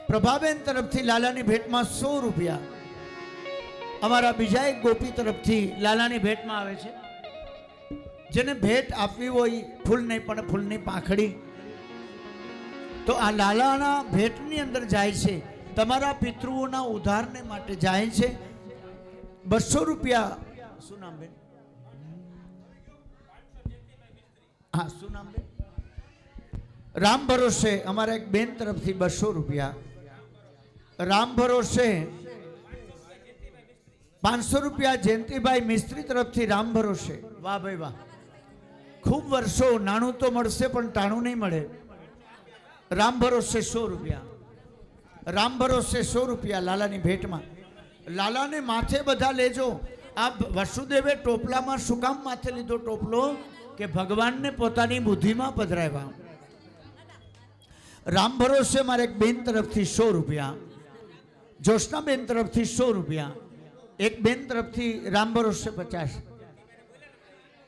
પ્રભાબેન તરફથી લાલાની ભેટમાં 100 રૂપિયા. અમારા બીજા એક ગોપી તરફથી લાલાની ભેટમાં આવે છે. જેને ભેટ આપવી હોય ફૂલ નહીં પણ ફૂલની પાંખડી, તો આ લાલાના ભેટની અંદર જાય છે. તમારા પિતૃઓના ઉદ્ધારને માટે જાય છે. 200 રૂપિયા. શું નામ બેન? હા, શું નામ બેન? રામ ભરોસે અમારા એક બેન તરફથી 200 રૂપિયા. રામ ભરોસે 500 રૂપિયા જયંતિભાઈ મિસ્ત્રી તરફથી રામ ભરોસે. વાહ ભાઈ વાહ. ખૂબ વર્ષો. નાણું તો મળશે પણ ટાણું નહીં મળે. રામ ભરોસે 100 રૂપિયા. રામ ભરોસે 100 રૂપિયા લાલાની ભેટમાં. લાલાને માથે બધા લેજો. આ વસુદેવે ટોપલામાં શું કામ માથે લીધો ટોપલો? કે ભગવાનને પોતાની બુદ્ધિમાં પધરાવ્યા. રામ ભરોસે મારે એક બેન તરફથી 100 રૂપિયા. જોશનાબેન તરફથી 100 રૂપિયા. એક બેન તરફથી રામ ભરોસે 50.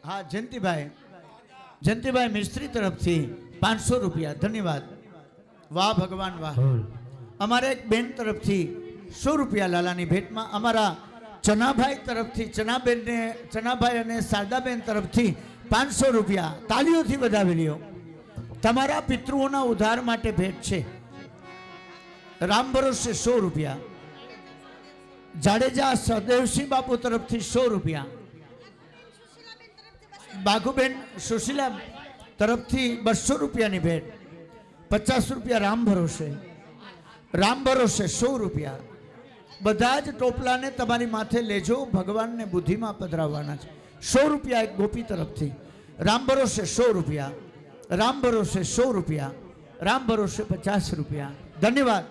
હા, જયંતિભાઈ મિસ્ત્રી તરફથી 500 રૂપિયા. ધન્યવાદ. વાહ ભગવાન વાહ. અમારે એક બેન તરફથી 100 રૂપિયા લાલાની ભેટમાં. અમારા ચનાભાઈ તરફથી ચનાભાઈ અને શારદાબેન તરફથી 500 રૂપિયા. તાલીઓથી વધાવી લ્યો. તમારા પિતૃઓના ઉદ્ધાર માટે ભેટ છે. રામ ભરોસે 100 રૂપિયા. જાડેજા સદેવસિંહ બાપુ તરફથી 100 રૂપિયા. બાઘુબેન સુશીલા તરફથી 200 રૂપિયાની ભેટ. 50 રૂપિયા રામ ભરોસે. રામ ભરોસે 100 રૂપિયા. બધા જ ટોપલાને તમારી માથે લેજો. ભગવાનને બુદ્ધિમાં પધરાવવાના છે. 100 રૂપિયા એક ગોપી તરફથી. રામ ભરોસે 100 રૂપિયા. રામ ભરોસે 100 રૂપિયા. રામ ભરોસે 50 રૂપિયા. ધન્યવાદ.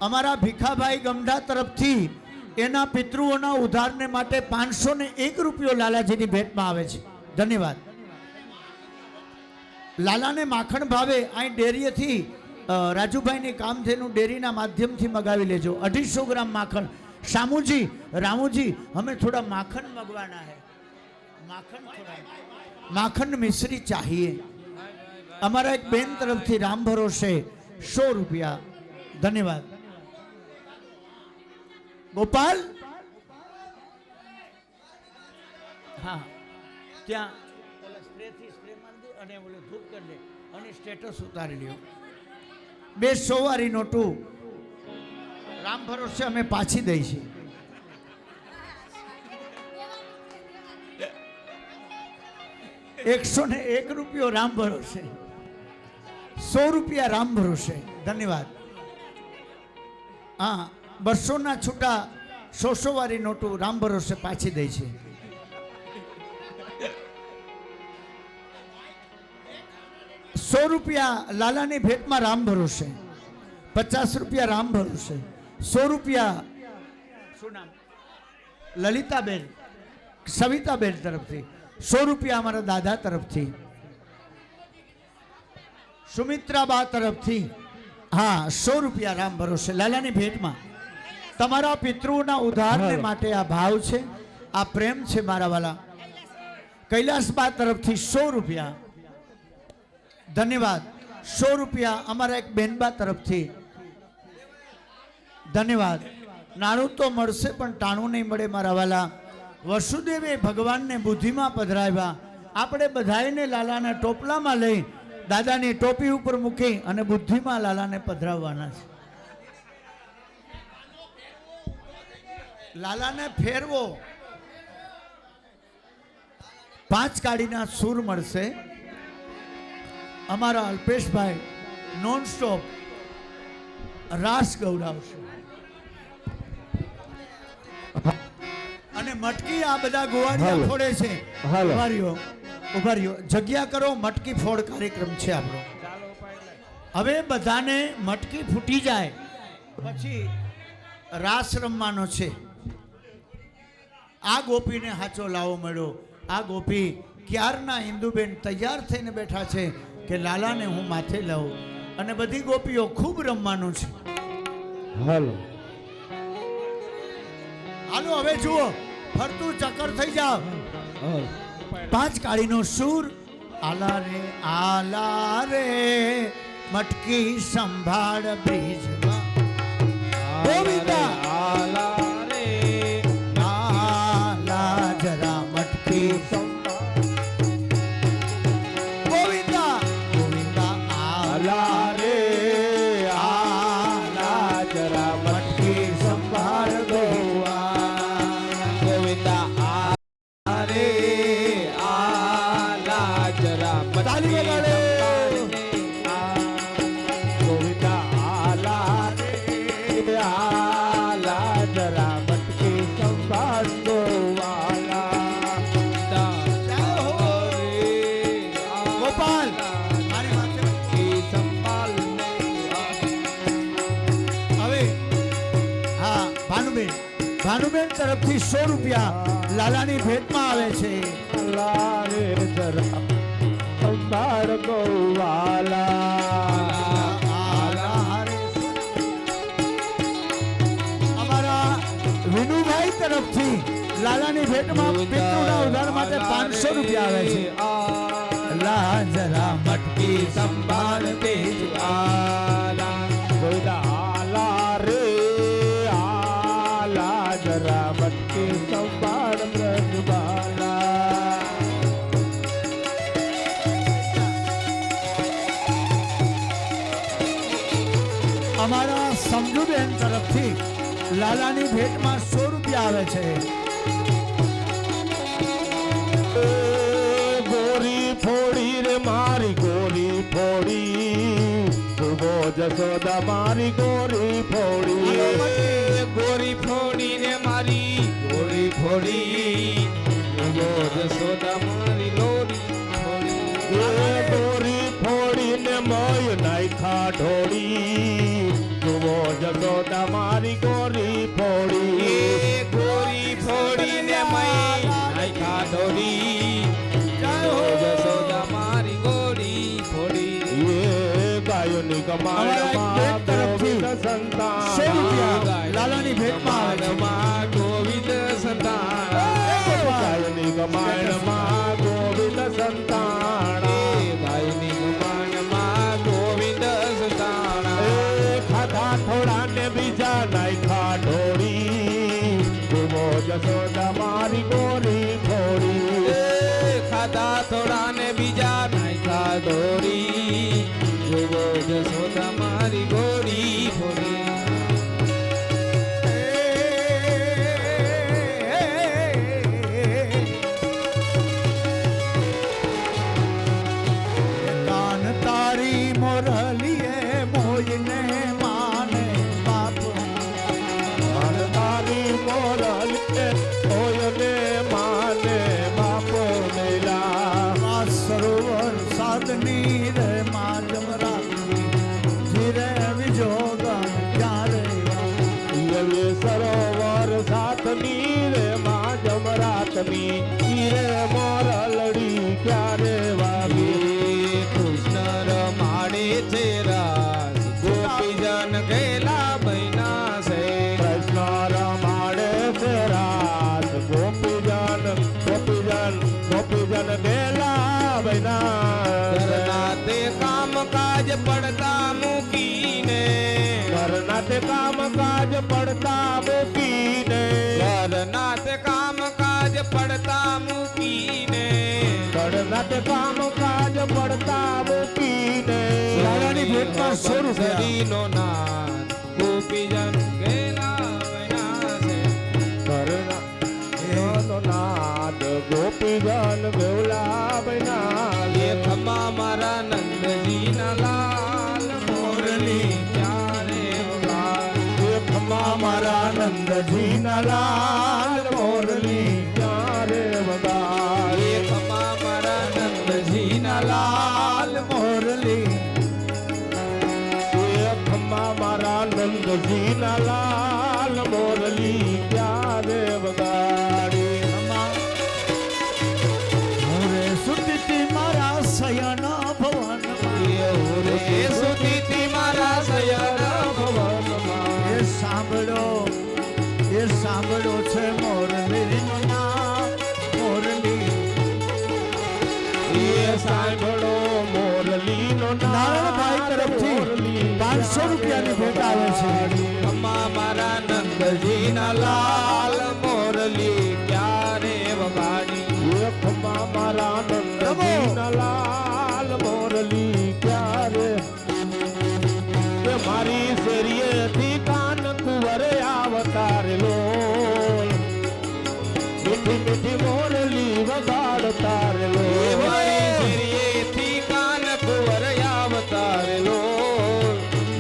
અમારા ભીખાભાઈ ગમઢા તરફથી એના પિતૃઓના ઉદ્ધારને માટે 501 રૂપિયો લાલાજીની ભેટમાં આવે છે. ધન્યવાદ. લાલાને માખણ ભાવે અહીં ડેરીએથી રાજુભાઈની કામધેનું ડેરીના માધ્યમથી મગાવી લેજો. 250 ગ્રામ માખણ. શામુજી, રામુજી, हमें थोड़ा माखन मंगवाना है. माखन मिश्री चाहिए. हमारा एक बेन तरफ थी राम भरोसे 100 रुपया. धन्यवाद. ગોપાલ, હા ત્યાં ઓલા સ્પ્રેથી સ્પ્રે મારી દે અને ઓલો ધૂપ કરી દે અને સ્ટેટસ ઉતારી લ્યો. 200 વાળી નોટું રામ ભરોસે અમે પાછી દઈ છે. ₹101 રામ ભરોસે, 100 રૂપિયા રામ ભરોસે. ધન્યવાદ. હા, 200 ના છૂટા 100 વાળી નોટું રામ ભરોસે પાછી દઈ છે. ₹100 લાલાની ભેટમાં રામ ભરોસે, 50 રૂપિયા રામ ભરોસે, 100 રૂપિયા શું નામ લલિતાબેન સવિતાબેન તરફથી, 100 રૂપિયા અમારા દાદા તરફથી, સુમિત્રાબા તરફથી, હા 100 રૂપિયા રામ ભરોસે લાલાની ભેટમાં. તમારા પિતૃઓના ઉદ્ધારને માટે આ ભાવ છે, આ પ્રેમ છે મારા વાલા. કૈલાસબા તરફથી 100 રૂપિયા. ધન્યવાદ. 100 રૂપિયા અમારા એક બેનબા તરફથી. ધન્યવાદ. નાણું તો મળશે પણ ટાણું નહીં મળે મારા વાલા. વસુદેવે ભગવાનને બુદ્ધિમાં પધરાવ્યા. આપણે બધાને લાલાને ટોપલામાં લઈ દાદાની ટોપી ઉપર મૂકી અને બુદ્ધિમાં લાલાને પધરાવવાના છે. લાલાને ફેરવો. 5 કાળીના સૂર મળશે. અમારા અલ્પેશભાઈ નોન સ્ટોપ રાસ ગૌડાવશે. અને મટકી આ બધા ગોવાળિયા ફોડે છે. ઉભા રહ્યો, જગ્યા કરો. મટકી ફોડ કાર્યક્રમ છે આપણો. હવે બધાને મટકી ફૂટી જાય પછી રાસ રમવાનો છે. આ ગોપીને હાચો લાવો મળ્યો. આ ગોપી ક્યારના ઇન્દુબેન તૈયાર થઈને બેઠા છે કે લાલાને હું માથે લઉં. અને બધી ગોપીઓ ખૂબ રમવાનું છે. હાલો હાલો હવે જુઓ, ફરતું ચક્કર થઈ જાવ. 5 કાળીનો સૂર. આલા રે મટકી સંભાળ બ્રિજમાં. ગોવિંદા આલા રે આલા જરા મટકી ગોવિંદા ગોવિંદા આલા રે આલા જરા મટકી સંભાળ ગોવિંદા રે આલા જરા તાલી વગાડે. ગોવિંદા આલા રે આલા જરા મટકી સંભાળ ગોવાલા. જય હો. ગોપાલ મારી વાત સંભાળ હવે હા ભાનુબેન તરફથી 100 રૂપિયા લાલાની ભેટમાં આવે છે. રે જરા સંભાળ ગોવાલા. અમારા વિનુભાઈ તરફથી લાલાની ભેટમાં પિતૃના ઉદ્ધાર માટે 500 રૂપિયા આવે છે. લા જરા મટકી સંભાળ આલા ગોવિંદા આલા રે આલા જરા મટકી સંભાળ બ્રજબાલા. અમારા સમજુબેન તરફથી લાલાની ભેટમાં 100 રૂપિયા આવે છે. ગોરી ફોડી રે મારી ગોરી ફોડી, ધ્રુવો જશોદા મારી ગોરી ફોડી. ગોરી ફોડી રે મારી ગોરી ફોડી, ધ્રુવો જશોદા મારી ગોરી ફોડી. ગોરી ફોડી ને મોય નાખ્યા ઢોળી, ધ્રુવો જશોદા મારી ગોરી ફોડી. ગોરી ફોડી ને મોય નાખ્યા ઢોળી, જશોદા મારી ગોરી ફોડી. ગાયોની કમાણીમાં ગોવિંદ સંતાન, 100 રૂપિયા લાલાની ભેટમાં આવે છે. ગોવિંદ સંતાન. ગાયોની કમાણીમાં ગોવિંદ સંતાન, ગાયોની કમાણીમાં ગોવિંદ સંતાન. ખાધા થોડા ને બીજા નાખ્યા ઢોળી, ગેલા બૈના છે કૃષ્ણ રમાડે છે રાસ ગોપીજન ગેલા બૈના ઘરના તે કામ કાજ પડતા મૂકીને ઘરના તે કામ કાજ પડતા મૂકીને ઘરના તે કામ કાજ પડતા મૂકીને ઘરના તે કામ કાજ પડતા મૂકીને લાલાની ભેટમાં 100 રૂપિયા. શરીનો નાથ ગોપીજન ગેલા બૈના છે ઘરના એનો નાદ ગોપીજન ગેલા બૈના એ ખમા મારા નંદજીના લાલ મોરલી ક્યારે વગાડે ખમા મારા નંદજીના લાલ મોરલી ક્યારે વગાડે એ ખમા મારા નંદજીના લાલ મોરલી ખમા મારા નંદજીના લાલ મોરલી ક્યારે વગાડે મોરે સુતી મારા શયન ભવનમાં રે સુતી મારા શયન ભવનમાં એ સાંભળો છે મોરલીનું નામ મોરલી એ સાંભળો મોરલીનો નારાયણભાઈ તરફથી 500 રૂપિયાની ભેટ આવે છે ખમા મારા નંદજીના લાલ મોરલી ક્યારે વગાડી ખમા મારા નંદજીના લાલ મોરલી ક્યારે કે મારી શેરીએથી કાન કુંવરે આવતારેલો મીઠી મીઠી મોરલી વગાડતારેલો એ મારી શેરીએથી કાન કુંવર આવતારેલો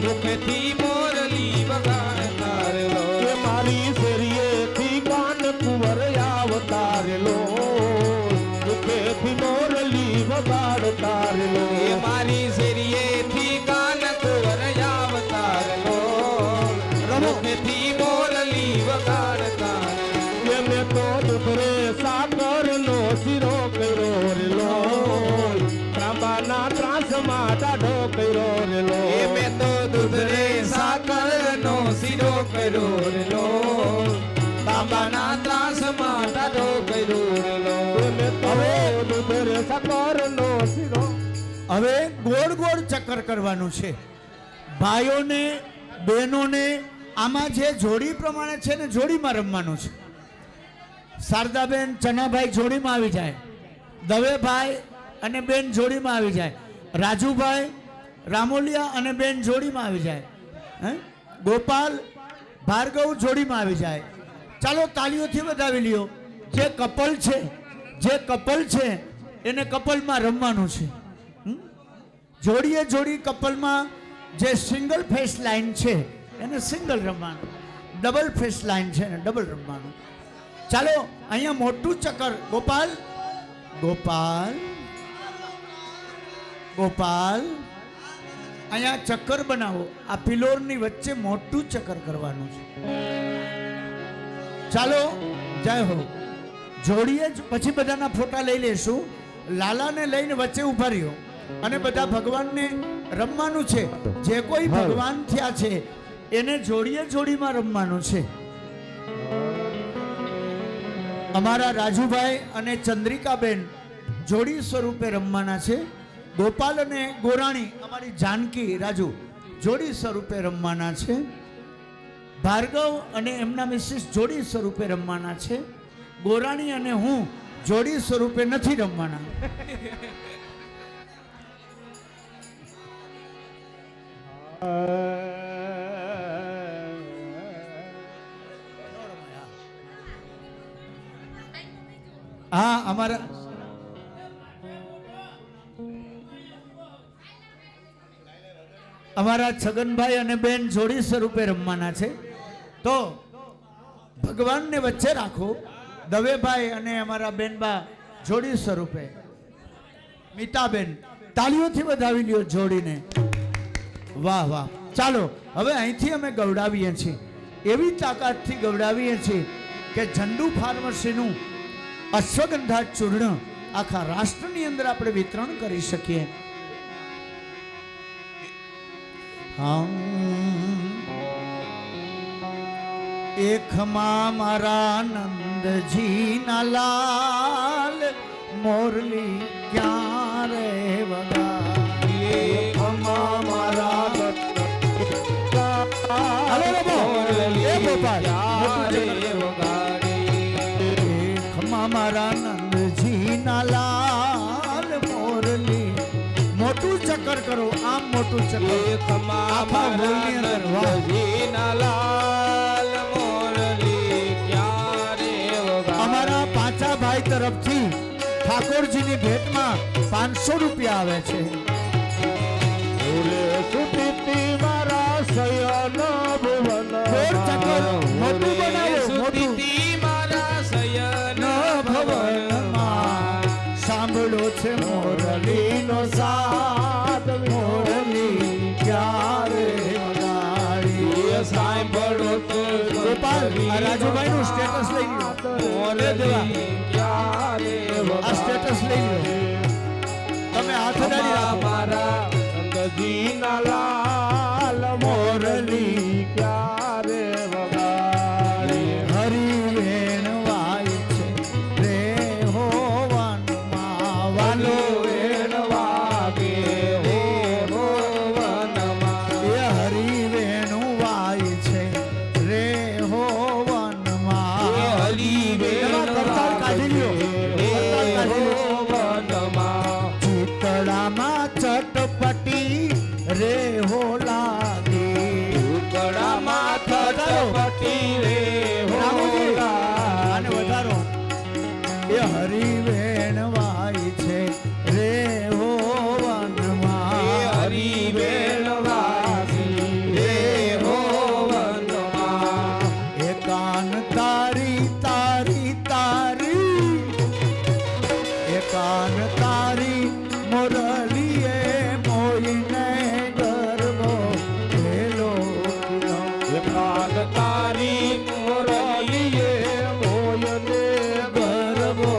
મુખથી મોરલી વગાડતારેલો કે મારી શેરીએથી કાન કુંવર આવતારેલો મુખેથી મોરલી વગાડતારેલો એ મારી શેરીએથી કાન કુંવર આવતારેલો મુખથી મોરલી વગાડતારેલો કે મેં તો દુધરે સાકરનો શીરો કર્યો રેલો ત્રાંબાના ત્રાસમાં ટાઢો કર્યો રેલો એ મેં તો દૂધરે સાકરનો શીરો કર્યો રેલો બાબાના ત્રાસમાં ટાઢો કર્યો રેલો મેં તો દુધરે સાકરનો શીરો હવે ગોળ ગોળ ચક્કર કરવાનું છે ભાઈઓને બહેનોને આમાં જે જોડી પ્રમાણે છે ને જોડીમાં રમવાનું છે શારદાબેન ચનાભાઈ જોડીમાં આવી જાય દવેભાઈ અને બેન જોડીમાં આવી જાય રાજુભાઈ રામોલિયા અને બેન જોડીમાં આવી જાય હે ગોપાલ ભાર્ગવ જોડીમાં આવી જાય ચાલો તાળીઓથી વધાવી લ્યો જે કપલ છે એને કપલમાં રમવાનું છે જોડીએ જોડી કપલમાં જે સિંગલ ફેસ લાઈન છે એને સિંગલ રમવાનું ડબલ ફેસ લાઈન છે ને ડબલ રમવાનું ચાલો અહીંયા મોટું ચક્કર ગોપાલ અહીંયા ચક્કર બનાવો આ પિલોરની વચ્ચે મોટું ચક્કર કરવાનું છે ચાલો જય હો જોડીએ જ પછી બધાના ફોટા લઈ લેશું લાલાને લઈને વચ્ચે ઊભા રહ્યો અને બધા ભગવાનને રમવાનું છે જે કોઈ ભગવાન થયા છે એને જોડીએ જોડીમાં રમવાનું છે અમારા રાજુભાઈ અને ચંદ્રિકાબેન જોડી સ્વરૂપે રમવાના છે ગોપાલ અને ગોરાણી અમારી જાનકી રાજુ જોડી સ્વરૂપે રમવાના છે ભાર્ગવ અને એમના મિસિસ જોડી સ્વરૂપે રમવાના છે ગોરાણી અને હું જોડી સ્વરૂપે નથી રમવાના હા અમારા છગનભાઈ અને બેન જોડી સ્વરૂપે રમવાના છે તો ભગવાનને વચ્ચે રાખો દવેભાઈ અને અમારા બેનબા જોડી સ્વરૂપે મીતાબેન તાળીઓથી વધાવી લ્યો જોડીને વાહ વાહ ચાલો હવે અહીંથી અમે ગવડાવીએ છીએ એવી તાકાતથી ગવડાવીએ છીએ કે ઝંડુ ફાર્મસીનું અશ્વગંધા ચૂર્ણ આખા રાષ્ટ્રની અંદર આપણે વિતરણ કરી શકીએ. એખમાં મારા નંદજીના લાલ મોરલી ક્યાં રે વગાડી એખમાં મારા હાલો રે બોલ. એ ગોપાલ. ક્યારે વગાડી એખમાં મારા નંદજીના લાલ મોરલી મોટું ચક્કર કરો આમ મોટું ચક્કર આખા બોલની અંદર વાહ. નંદજીના લાલ મોરલી ક્યારે વગાડી અમારા પાંચા ભાઈ તરફથી ઠાકોરજીની ભેટમાં 500 રૂપિયા આવે છે. સુપ્રીતિ મારા શયન ભુવન જોર ચક્કર મોટું બનાવો મોટું. સુદીતિ મારા શયન ભવનમાં સાંભળો છે મોરલીનો સાદ મોરલી ક્યારે વગાડી. સાંભળો તો ગોપાલ આ રાજુભાઈનું સ્ટેટસ લઈ લો. મોરલી ક્યારે આ સ્ટેટસ લઈ લો. તમે હાથ અડાડી રાખો. મારા નંદજીના લાલ મોરલી ક્યારે વગાડી હરિવેણ વાય છે રે હો વનમાં વાલો વેણ વાગે હો વનમાં એ હરિવેણું વાય છે રે હો વનમાં. એમાં કરતાલ કાઢી લ્યો. કરતાલ કાઢી લ્યો. ચિતડામાં ચટપટી રે હો લાગી. કડામાં થટપટી રે હો રામુજી, આને વધારો. એ હરિવેણ વાય છે રે હો વનમાં. હરિવેણ વાસી રે હો વનમાં એ કાન તારી તારી તારી એ કાન તારી મોરલીએ મોઈને ગરબો ભેલો કીધો. કાન તારી મોરલીએ મોયને ગરબો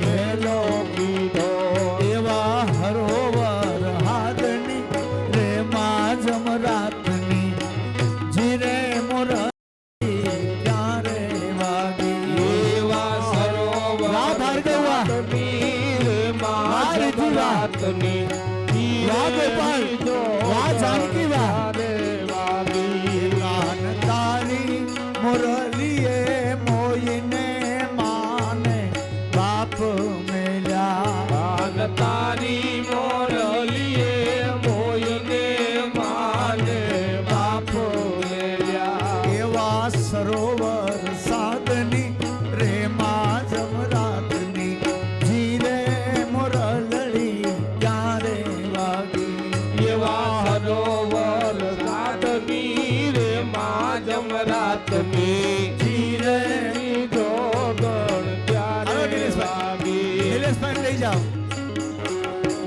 ભેલો કીધો. એવા હરોવર હાથની રે માં જમરાતની જીરે મોરલી ક્યારે વાગી. એવા સરોવર વાહ ભાર્ગવ વાહ. વાહ રીતિ વાહ. વાહ ગોપાલ. વાહ જાનકી વાહ. કાન તારી મુરલીએ મોઈને માને બાપ મેલ્યા. તારી મોરલીએ મોયને માને બાપ મેલ્યા એવા સરોવર સાધની રે માં જમરાતની જીરે મુરલડી ક્યારે વાગી. એવા સરોવર સાધની રે માં જમરાતની જીરે જોગણ હાલો ત્યારે નિલેશભાઈ. વાગી નિલેશભાઈ લઈ જાઓ.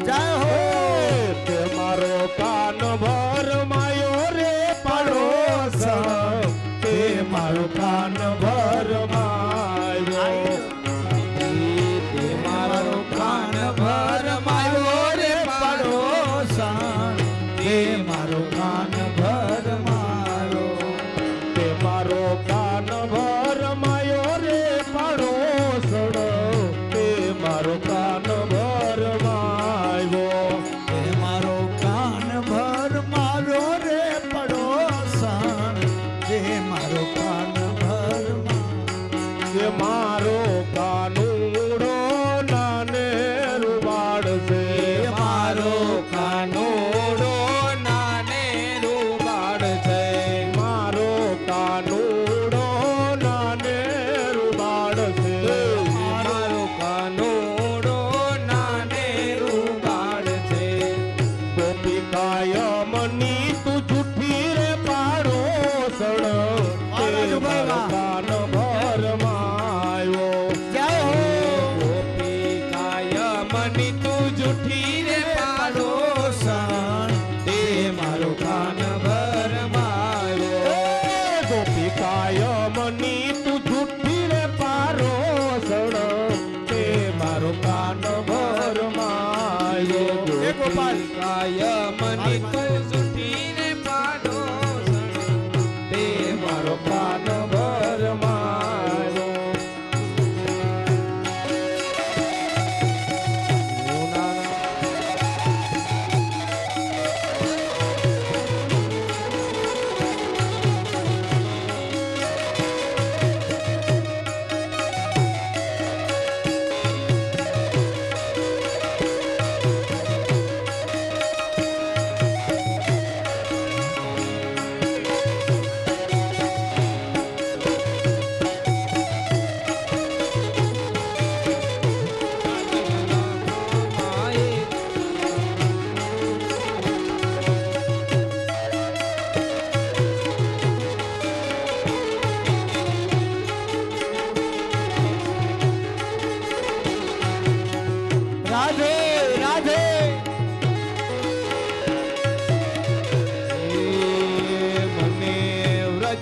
જય હો. તે મારો કાન ભર માયો રે પડોશ તે મારો કાન ભર માયો તે મારો કાન ભર માયો રે પડોસણ તે મારો કાન ભર મારો. તે મારો કાન ભર માયો રે પડોસણ તે મારો કાન ભર માયો તે મારો કાન ભર મારો રે પડોસણ તે મારો કાન ભર મારો. કે મારો કાનુડો નાને રૂબાડ છે મારો કાનોડો નાને રૂબાડ છે મારો કાનુડો નાને રૂબાડ છે મારો કાનોડો નાને રૂબાડ છે ગોપી કાયમની તું જુઠ્ઠી રે પાડો સણ રાજુભાઈ વાહ. કાન ભર માયો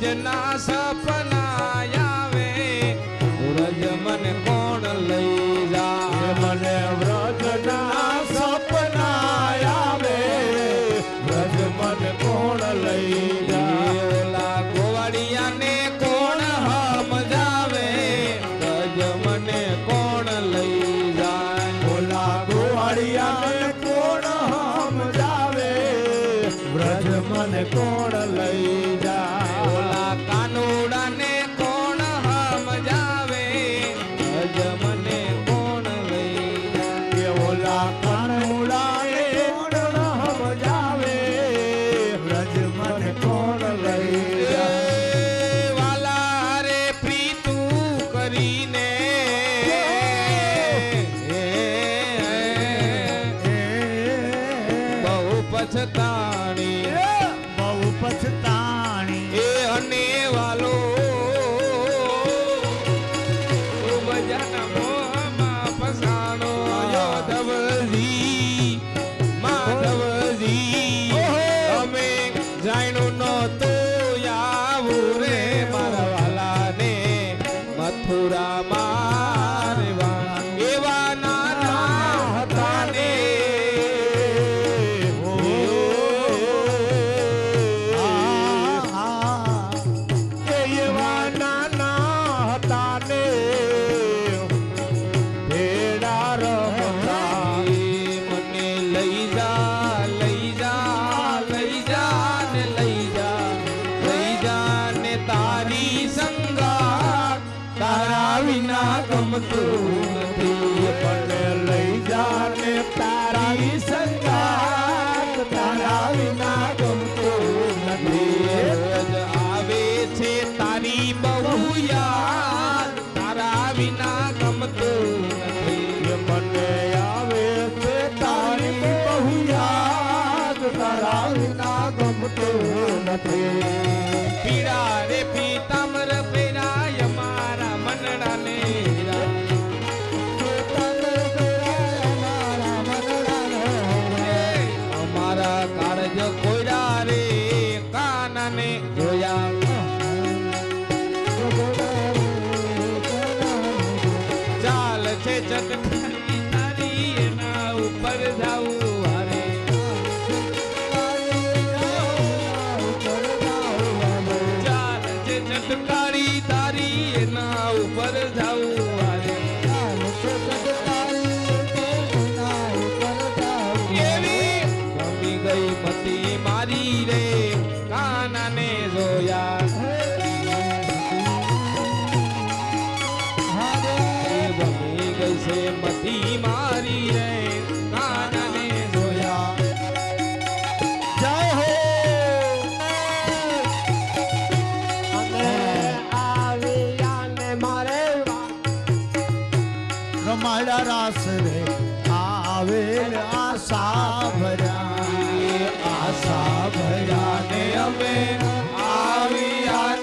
વ્રજના સપના આવે વ્રજ મને કોણ લઈ જાય મને વ્રજના સપના આવે વ્રજ મને કોણ લઈ જાય ઓલા ગોવાળિયાને કોણ સમજાવે વ્રજ મને કોણ લઈ જાય ઓલા ગોવાળિયાને કોણ સમજાવે વ્રજ મને કોણ લઈ જાય ઓલા કાનોડાને કોણ સમજાવે વ્રજ મને કોણ લઈ જાય કે ઓલા કાનુડાને કોણ સમજાવે વ્રજ મને કોણ લઈ જાય વાલા રે પ્રીતું કરીને બહુ પછતાણી બહુ પછતાણી એ અને વાલો બજાના મોહમાં ફસાણો માધવજી માધવજી અમે જાણ્યું નહોતું આવું રે મારા વાલાને મથુરા મારવા એવા નાના હતા ને એવા નાના હતા ને ભેડા રમતા મને લઈ જા લઈ જા લઈ જા ને લઈ જા ને તારી સંગાત તારા વિના ગમતું નથી મને લઈ જા ને તારી સંગાત તારા વિના ગમતું નથી રોજ આવે છે તારી બહુ યાદ તારા વિના ગમતું નથી મને આવે છે તારી બહુ યાદ તારા વિના ગમતું નથી પીડા રે પીતામ્ર પેરાય મારા મનડાને અમારા કાળજ કોયડા રે કાનાને જોયા ચાલ છે ચટકારી તારી એના ઉપર જાવું હારે ચાલ છે ચટકારી તારી એના ઉપર જાવું હારે એવી ગમી ગઈ મતી મારી રે કાનાને જોયા ગમી ગઈ છે મતી મારી રે કાનાને જોયા જય હો રમાડા રાસ રે આવેલ આશા ભર્યા આશા ભર્યા ને અમે આવ્યા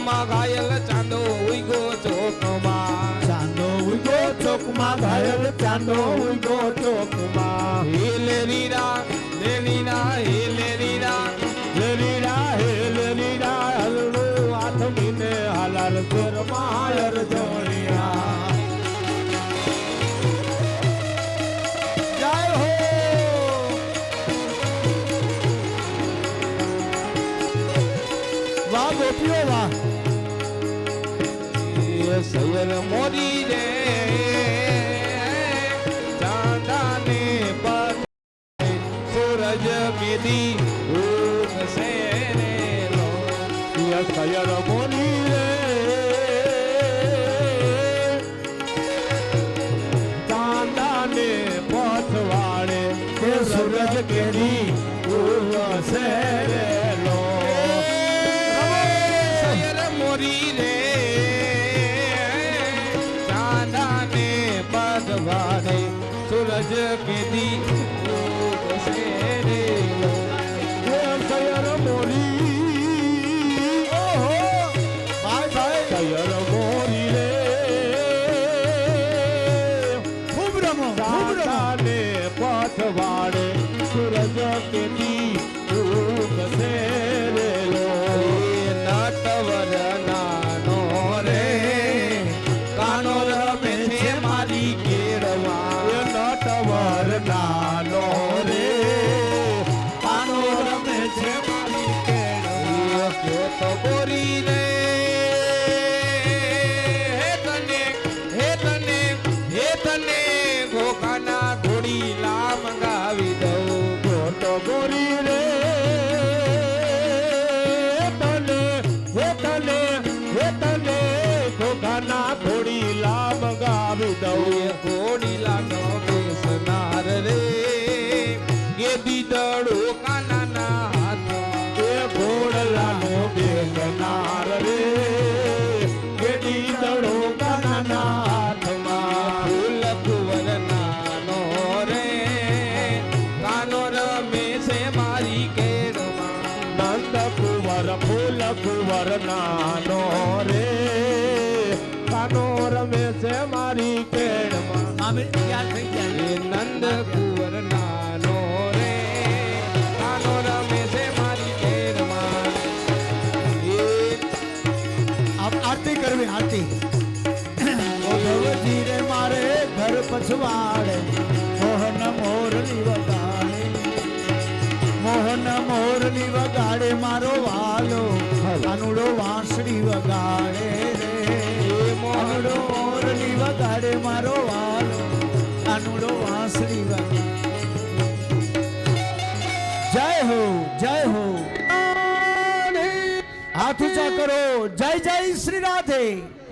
ચોકમાં ઘાયલ ચાંદો ઉઈગો ચોકમાં ચાંદો ઉગો ચોકમાં ઘાયલ ચાંદો ઉગો ચોકમાં હેલે રીરા લેલીના હેલે રીરા લેલીરા હે લેલીરા હલડો આથમીને હાલાર ફેર માયર જોણિયા જય હો વાહ ગોપીઓ વાહ સૈયર મોરી રે ચાંદાને પર સૂરજ મેદી ઉગશે રે લો સયર મોની રે ચાંદાને પથવાડે તે સૂરજ કેરી ઉગશે રે લો સૈયર મોરી રે ચાંદાને પદવાડે સૂરજ મેદી ઉગશે રે લો સયર મોરી ઓહો ભાઈ ભાઈ સયર મોરી રે ખૂબ રમો ખૂબ રમો ચાંદાને પથવાડે સૂરજ કેતી ઉગશે રે લો નટવર નાનો રે કાનો રમે છે મારી કેળવા નટવર નાનો રે કાનો રમે છે મારી કેળવા તો બોરી રે હે તને ગોખાના ઘોડી લા મંગાવી દઉં ગોટો ગોરી રે તને ઘોઘાના થોડી લામ ગાવી દઉં ઘોડી લાનો બેસનાર રે એ દીદડો કાનાના હાથમાં એ ઘોડલાનો બેસનાર રે ગેડી દડો કાનાના હાથમાં ફૂલ કુંવર નાનો રે કાનો રમે છે મારી કેળમાં નંદ કુંવર ફૂલ કુંવર નાનો રે કાનો રમે છે મારી કેળમાં આમે યાદ થઈ ગયા એ નંદ કુંવર નાનો રે કાનો રમે છે મારી કેળમાં એ આપ આરતી કરવી આરતી ભગવતી રે મારે ઘર પછવાડે મોહન મોરલી વગાડે મોહન મોરલી વગાડે મારો વાલો કાનુડો વાંસળી વગાડે રે મોહનો મોરલી વગાડે મારો વાલો કાનુડો વાંસળી વગાડે જય હો જય હો હાથ ઊંચા કરો જય જય શ્રી રાધે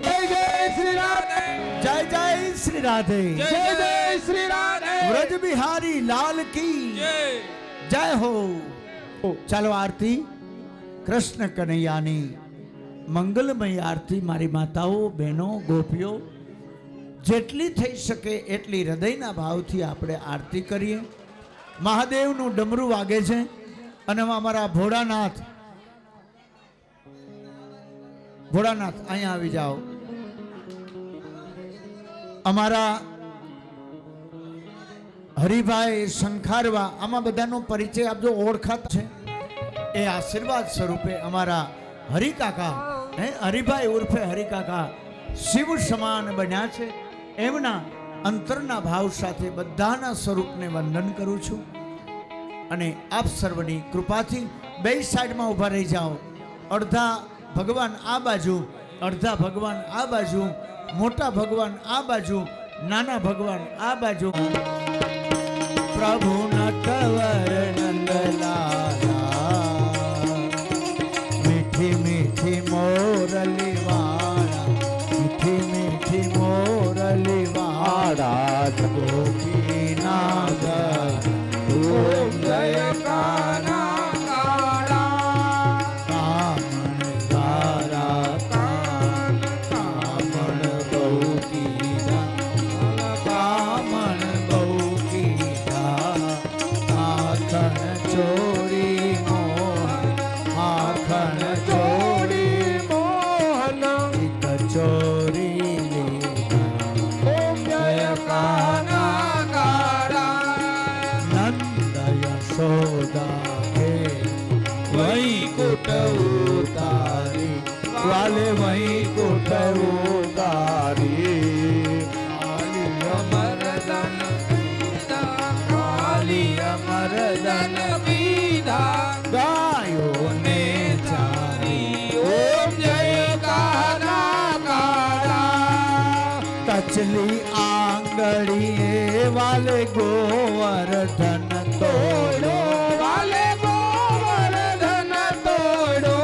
જય જય શ્રી રાધે જય જય શ્રી રાધે જય જય શ્રી રાધે વ્રજ બિહારી લાલ કી જય જય હો ચાલો આરતી કૃષ્ણ કનૈયાની મંગલમય આરતી મારી માતાઓ બહેનો ગોપીઓ જેટલી થઈ શકે એટલી હૃદયના ભાવથી આપણે આરતી કરીએ મહાદેવનું ડમરું વાગે છે અને અમારા ભોળાનાથ અહીંયા આવી જાઓ અમારા હરિભાઈ શંખારવા આમાં બધાનો પરિચય આપજો ઓળખાત છે એ આશીર્વાદ સ્વરૂપે અમારા હરિકાકા હરિભાઈ ઉર્ફે હરિકાકા શિવ સમાન બન્યા છે એમના અંતરના ભાવ સાથે બધાના સ્વરૂપને વંદન કરું છું અને આપ સર્વની કૃપાથી બે સાઈડમાં ઊભા રહી જાઓ અડધા ભગવાન આ બાજુ અડધા ભગવાન આ બાજુ મોટા ભગવાન આ બાજુ નાના ભગવાન આ બાજુ પ્રભુ નટવર નંદલાલા મીઠી મીઠી મોરલી વાળા મીઠી મીઠી મોરલી વાળા ગોપીનાથ ઓમ જય કાના કાળા કામણ તારા કામણ બહુ કીધા કામણ બહુ કીધા હાથ વૈકુંઠ ઉતારી વાલે વૈકુંઠ ઉતારી અમરદન પીધા, ખાલી અમરદન પીધા, ગાયોને ચારી ઓમ જય કાના કાળા. કચલી આંગળીએ વાલે ગોવર્ધન તોડો વાલે ગોવર્ધન તોડો,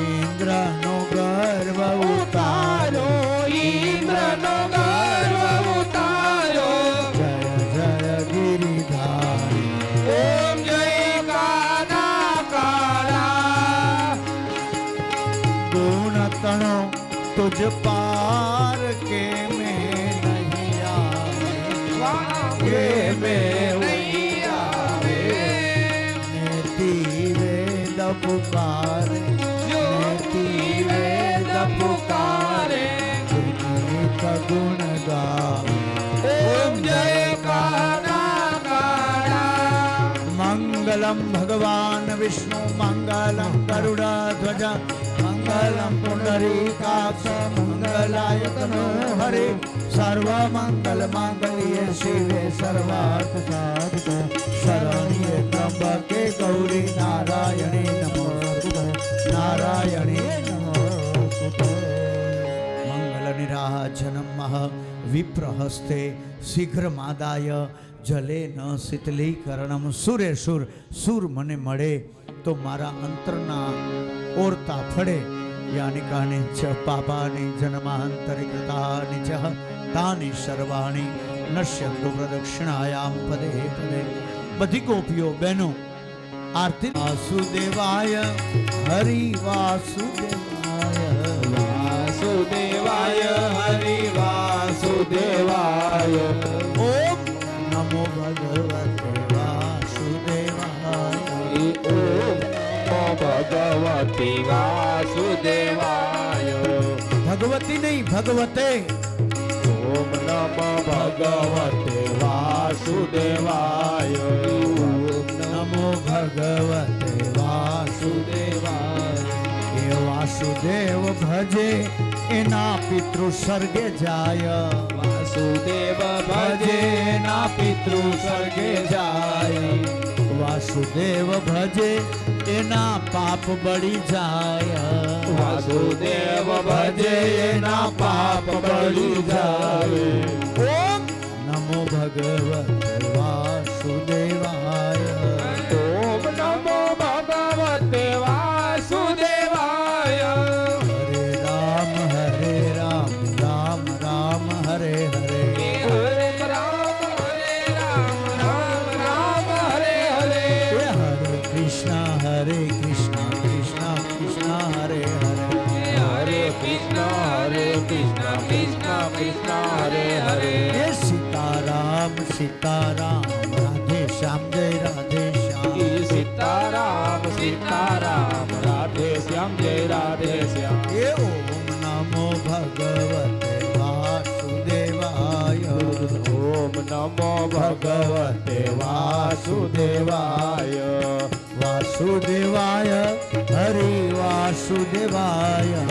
ઇન્દ્રનો ગર્વ ઉતારો ઇન્દ્રનો ગર્વ ઉતારો. જય જય ગિરિધારી ઓમ જય કાના કાળા. ગુણ તણો તુજ પાર કે મેં નહીં આવે કે મેં નહીં આવે. નેતિ વેદ પુકારે જ્યોતિ વેદ પુકારે, ગીત ગુણ ગાવે ઓમ જય કાના કાળા. મંગલમ ભગવાન વિષ્ણુ મંગલમ ગરુડધ્વજ મંગલમ પુંડરીકાક્ષ મંગલાય તનો હરે સર્વ મંગલ માંગલ્યે શિવે સર્વાર્થ સાધિકે શરણ્યે ત્રંબકે ગૌરી નારાયણે નમોસ્તુતે નારાયણે નમોસ્તુતે મંગલ નિરાજનમ વિપ્રહસ્તે શીઘ્રમાદાય જલે ન શીતલીકરણમ સુરે સુર સુર મને મળે તો મારા અંતરના ઓરતા ફળે યાની કાની ચ પાપાની જન્માંતરે કૃતાની ચ તાની સર્વાણી નશ્યંતુ પ્રદક્ષિણાયામ પદે પદે. બધી ગોપીઓ બહેનો આરતી વાસુદેવાય હરિ વાસુદેવાય વાસુદેવાય હરિ વાસુદેવાય. ઓમ નમો ભગવતે વાસુદેવાય ઓમ નમો ભગવતી વાસુદેવાય. ભગવતી નહીં ભગવતે ઓમ નમો ભગવતે વાસુદેવાય. નમો ભગવતે વાસુદેવાય. એ વાસુદેવ ભજે એના પિતૃ સ્વર્ગે જાય વાસુદેવ ભજે ના પિતૃ સ્વર્ગે જાય. વાસુદેવ ભજે એના પાપ બળી જાય વાસુદેવ ભજે ના પાપ બળી જાય. ઓમ નમો ભગવતે વાસુદેવાય. ઓમ નમો ભગવતે વાસુદેવાય. હરે રામ રામ રામ હરે હરે હરે રામ રામ રામ હરે હરે. હરે કૃષ્ણ કૃષ્ણ કૃષ્ણ હરે હરે હરે કૃષ્ણ કૃષ્ણ કૃષ્ણ હરે હરે. હે સીતારામ સીતારામ રાધે શ્યામ જય રાધે શ્યામ. સીતારામ સીતારામ રાધે શ્યામ જય રાધે શ્યામ. હે ઓમ નમો ભગવતે વાસુદેવાય. ઓમ નમો ભગવતે વાસુદેવાય. વાસુદેવાય હરે વાસુદેવાય.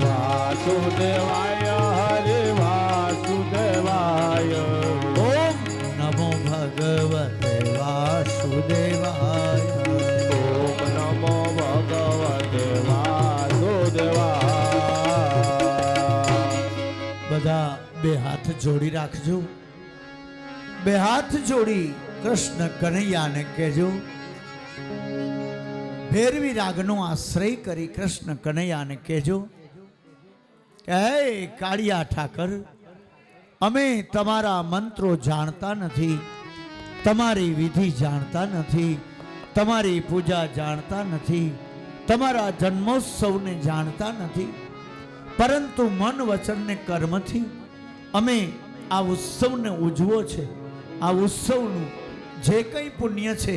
વાસુદેવાય હરે વાસુદેવાય. ઓમ નમો ભગવતે વાસુદેવાય. ઓમ નમો ભગવતે વાસુદેવાય. બધા બે હાથ જોડી રાખજો. બે હાથ જોડી કૃષ્ણ કનૈયાને કહેજો. ભેરવી રાગનો આશ્રય કરી કૃષ્ણ કનૈયાને કહેજો કે હે કાળિયા ઠાકર, અમે તમારા મંત્રો જાણતા નથી, તમારી વિધિ જાણતા નથી, તમારી પૂજા જાણતા નથી, તમારા જન્મોત્સવને જાણતા નથી, પરંતુ મન વચન ને કર્મથી અમે આ ઉત્સવને ઉજવો છે. આ ઉત્સવનું જે કંઈ પુણ્ય છે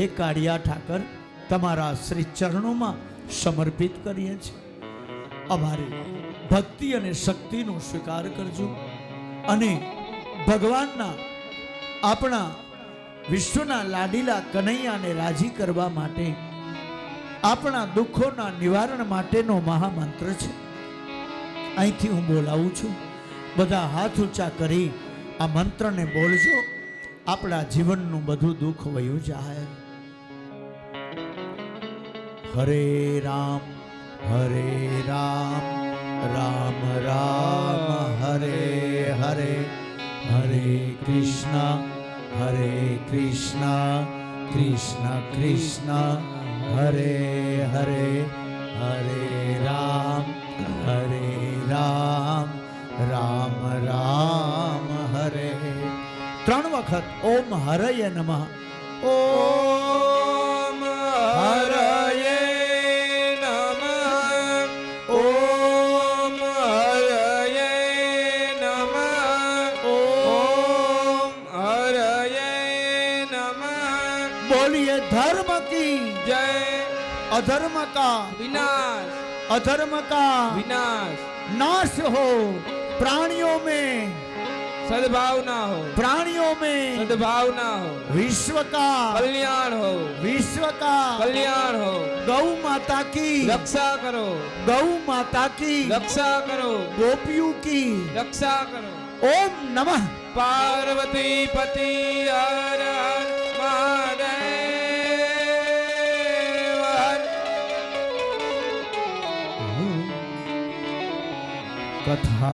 એ કાળિયા ઠાકર તમારા શ્રી ચરણોમાં સમર્પિત કરીએ છીએ. અમારી ભક્તિ અને શક્તિનો સ્વીકાર કરજો અને ભગવાનના આપણા વિશ્વના લાડીલા કનૈયાને રાજી કરવા માટે આપણા દુઃખોના નિવારણ માટેનો મહામંત્ર છે. અહીંથી હું બોલાવું છું, બધા હાથ ઊંચા કરી આ મંત્રને બોલજો. આપણા જીવનનું બધું દુઃખ વયું જાય. હરે રામ રામ રામ હરે હરે, હરે કૃષ્ણ કૃષ્ણ કૃષ્ણ હરે હરે, હરે રામ રામ રામ હરે. 3 વખત ઓમ હરય નમઃ. ઓમ હરયે નમઃ. ઓમ હરયે નમઃ. ઓમ હરયે નમઃ. બોલીએ धर्म की जय. अधर्म का विनाश. अधर्म का विनाश. नाश हो. प्राणियों में सद्भावना हो. प्राणियों में सद्भावना हो. विश्व का कल्याण हो. विश्व का कल्याण हो. गौ माता की रक्षा करो. गौ माता की रक्षा करो. गोपियों की रक्षा करो. ओम नमः पार्वती पति हर हर महादेव हर. कथा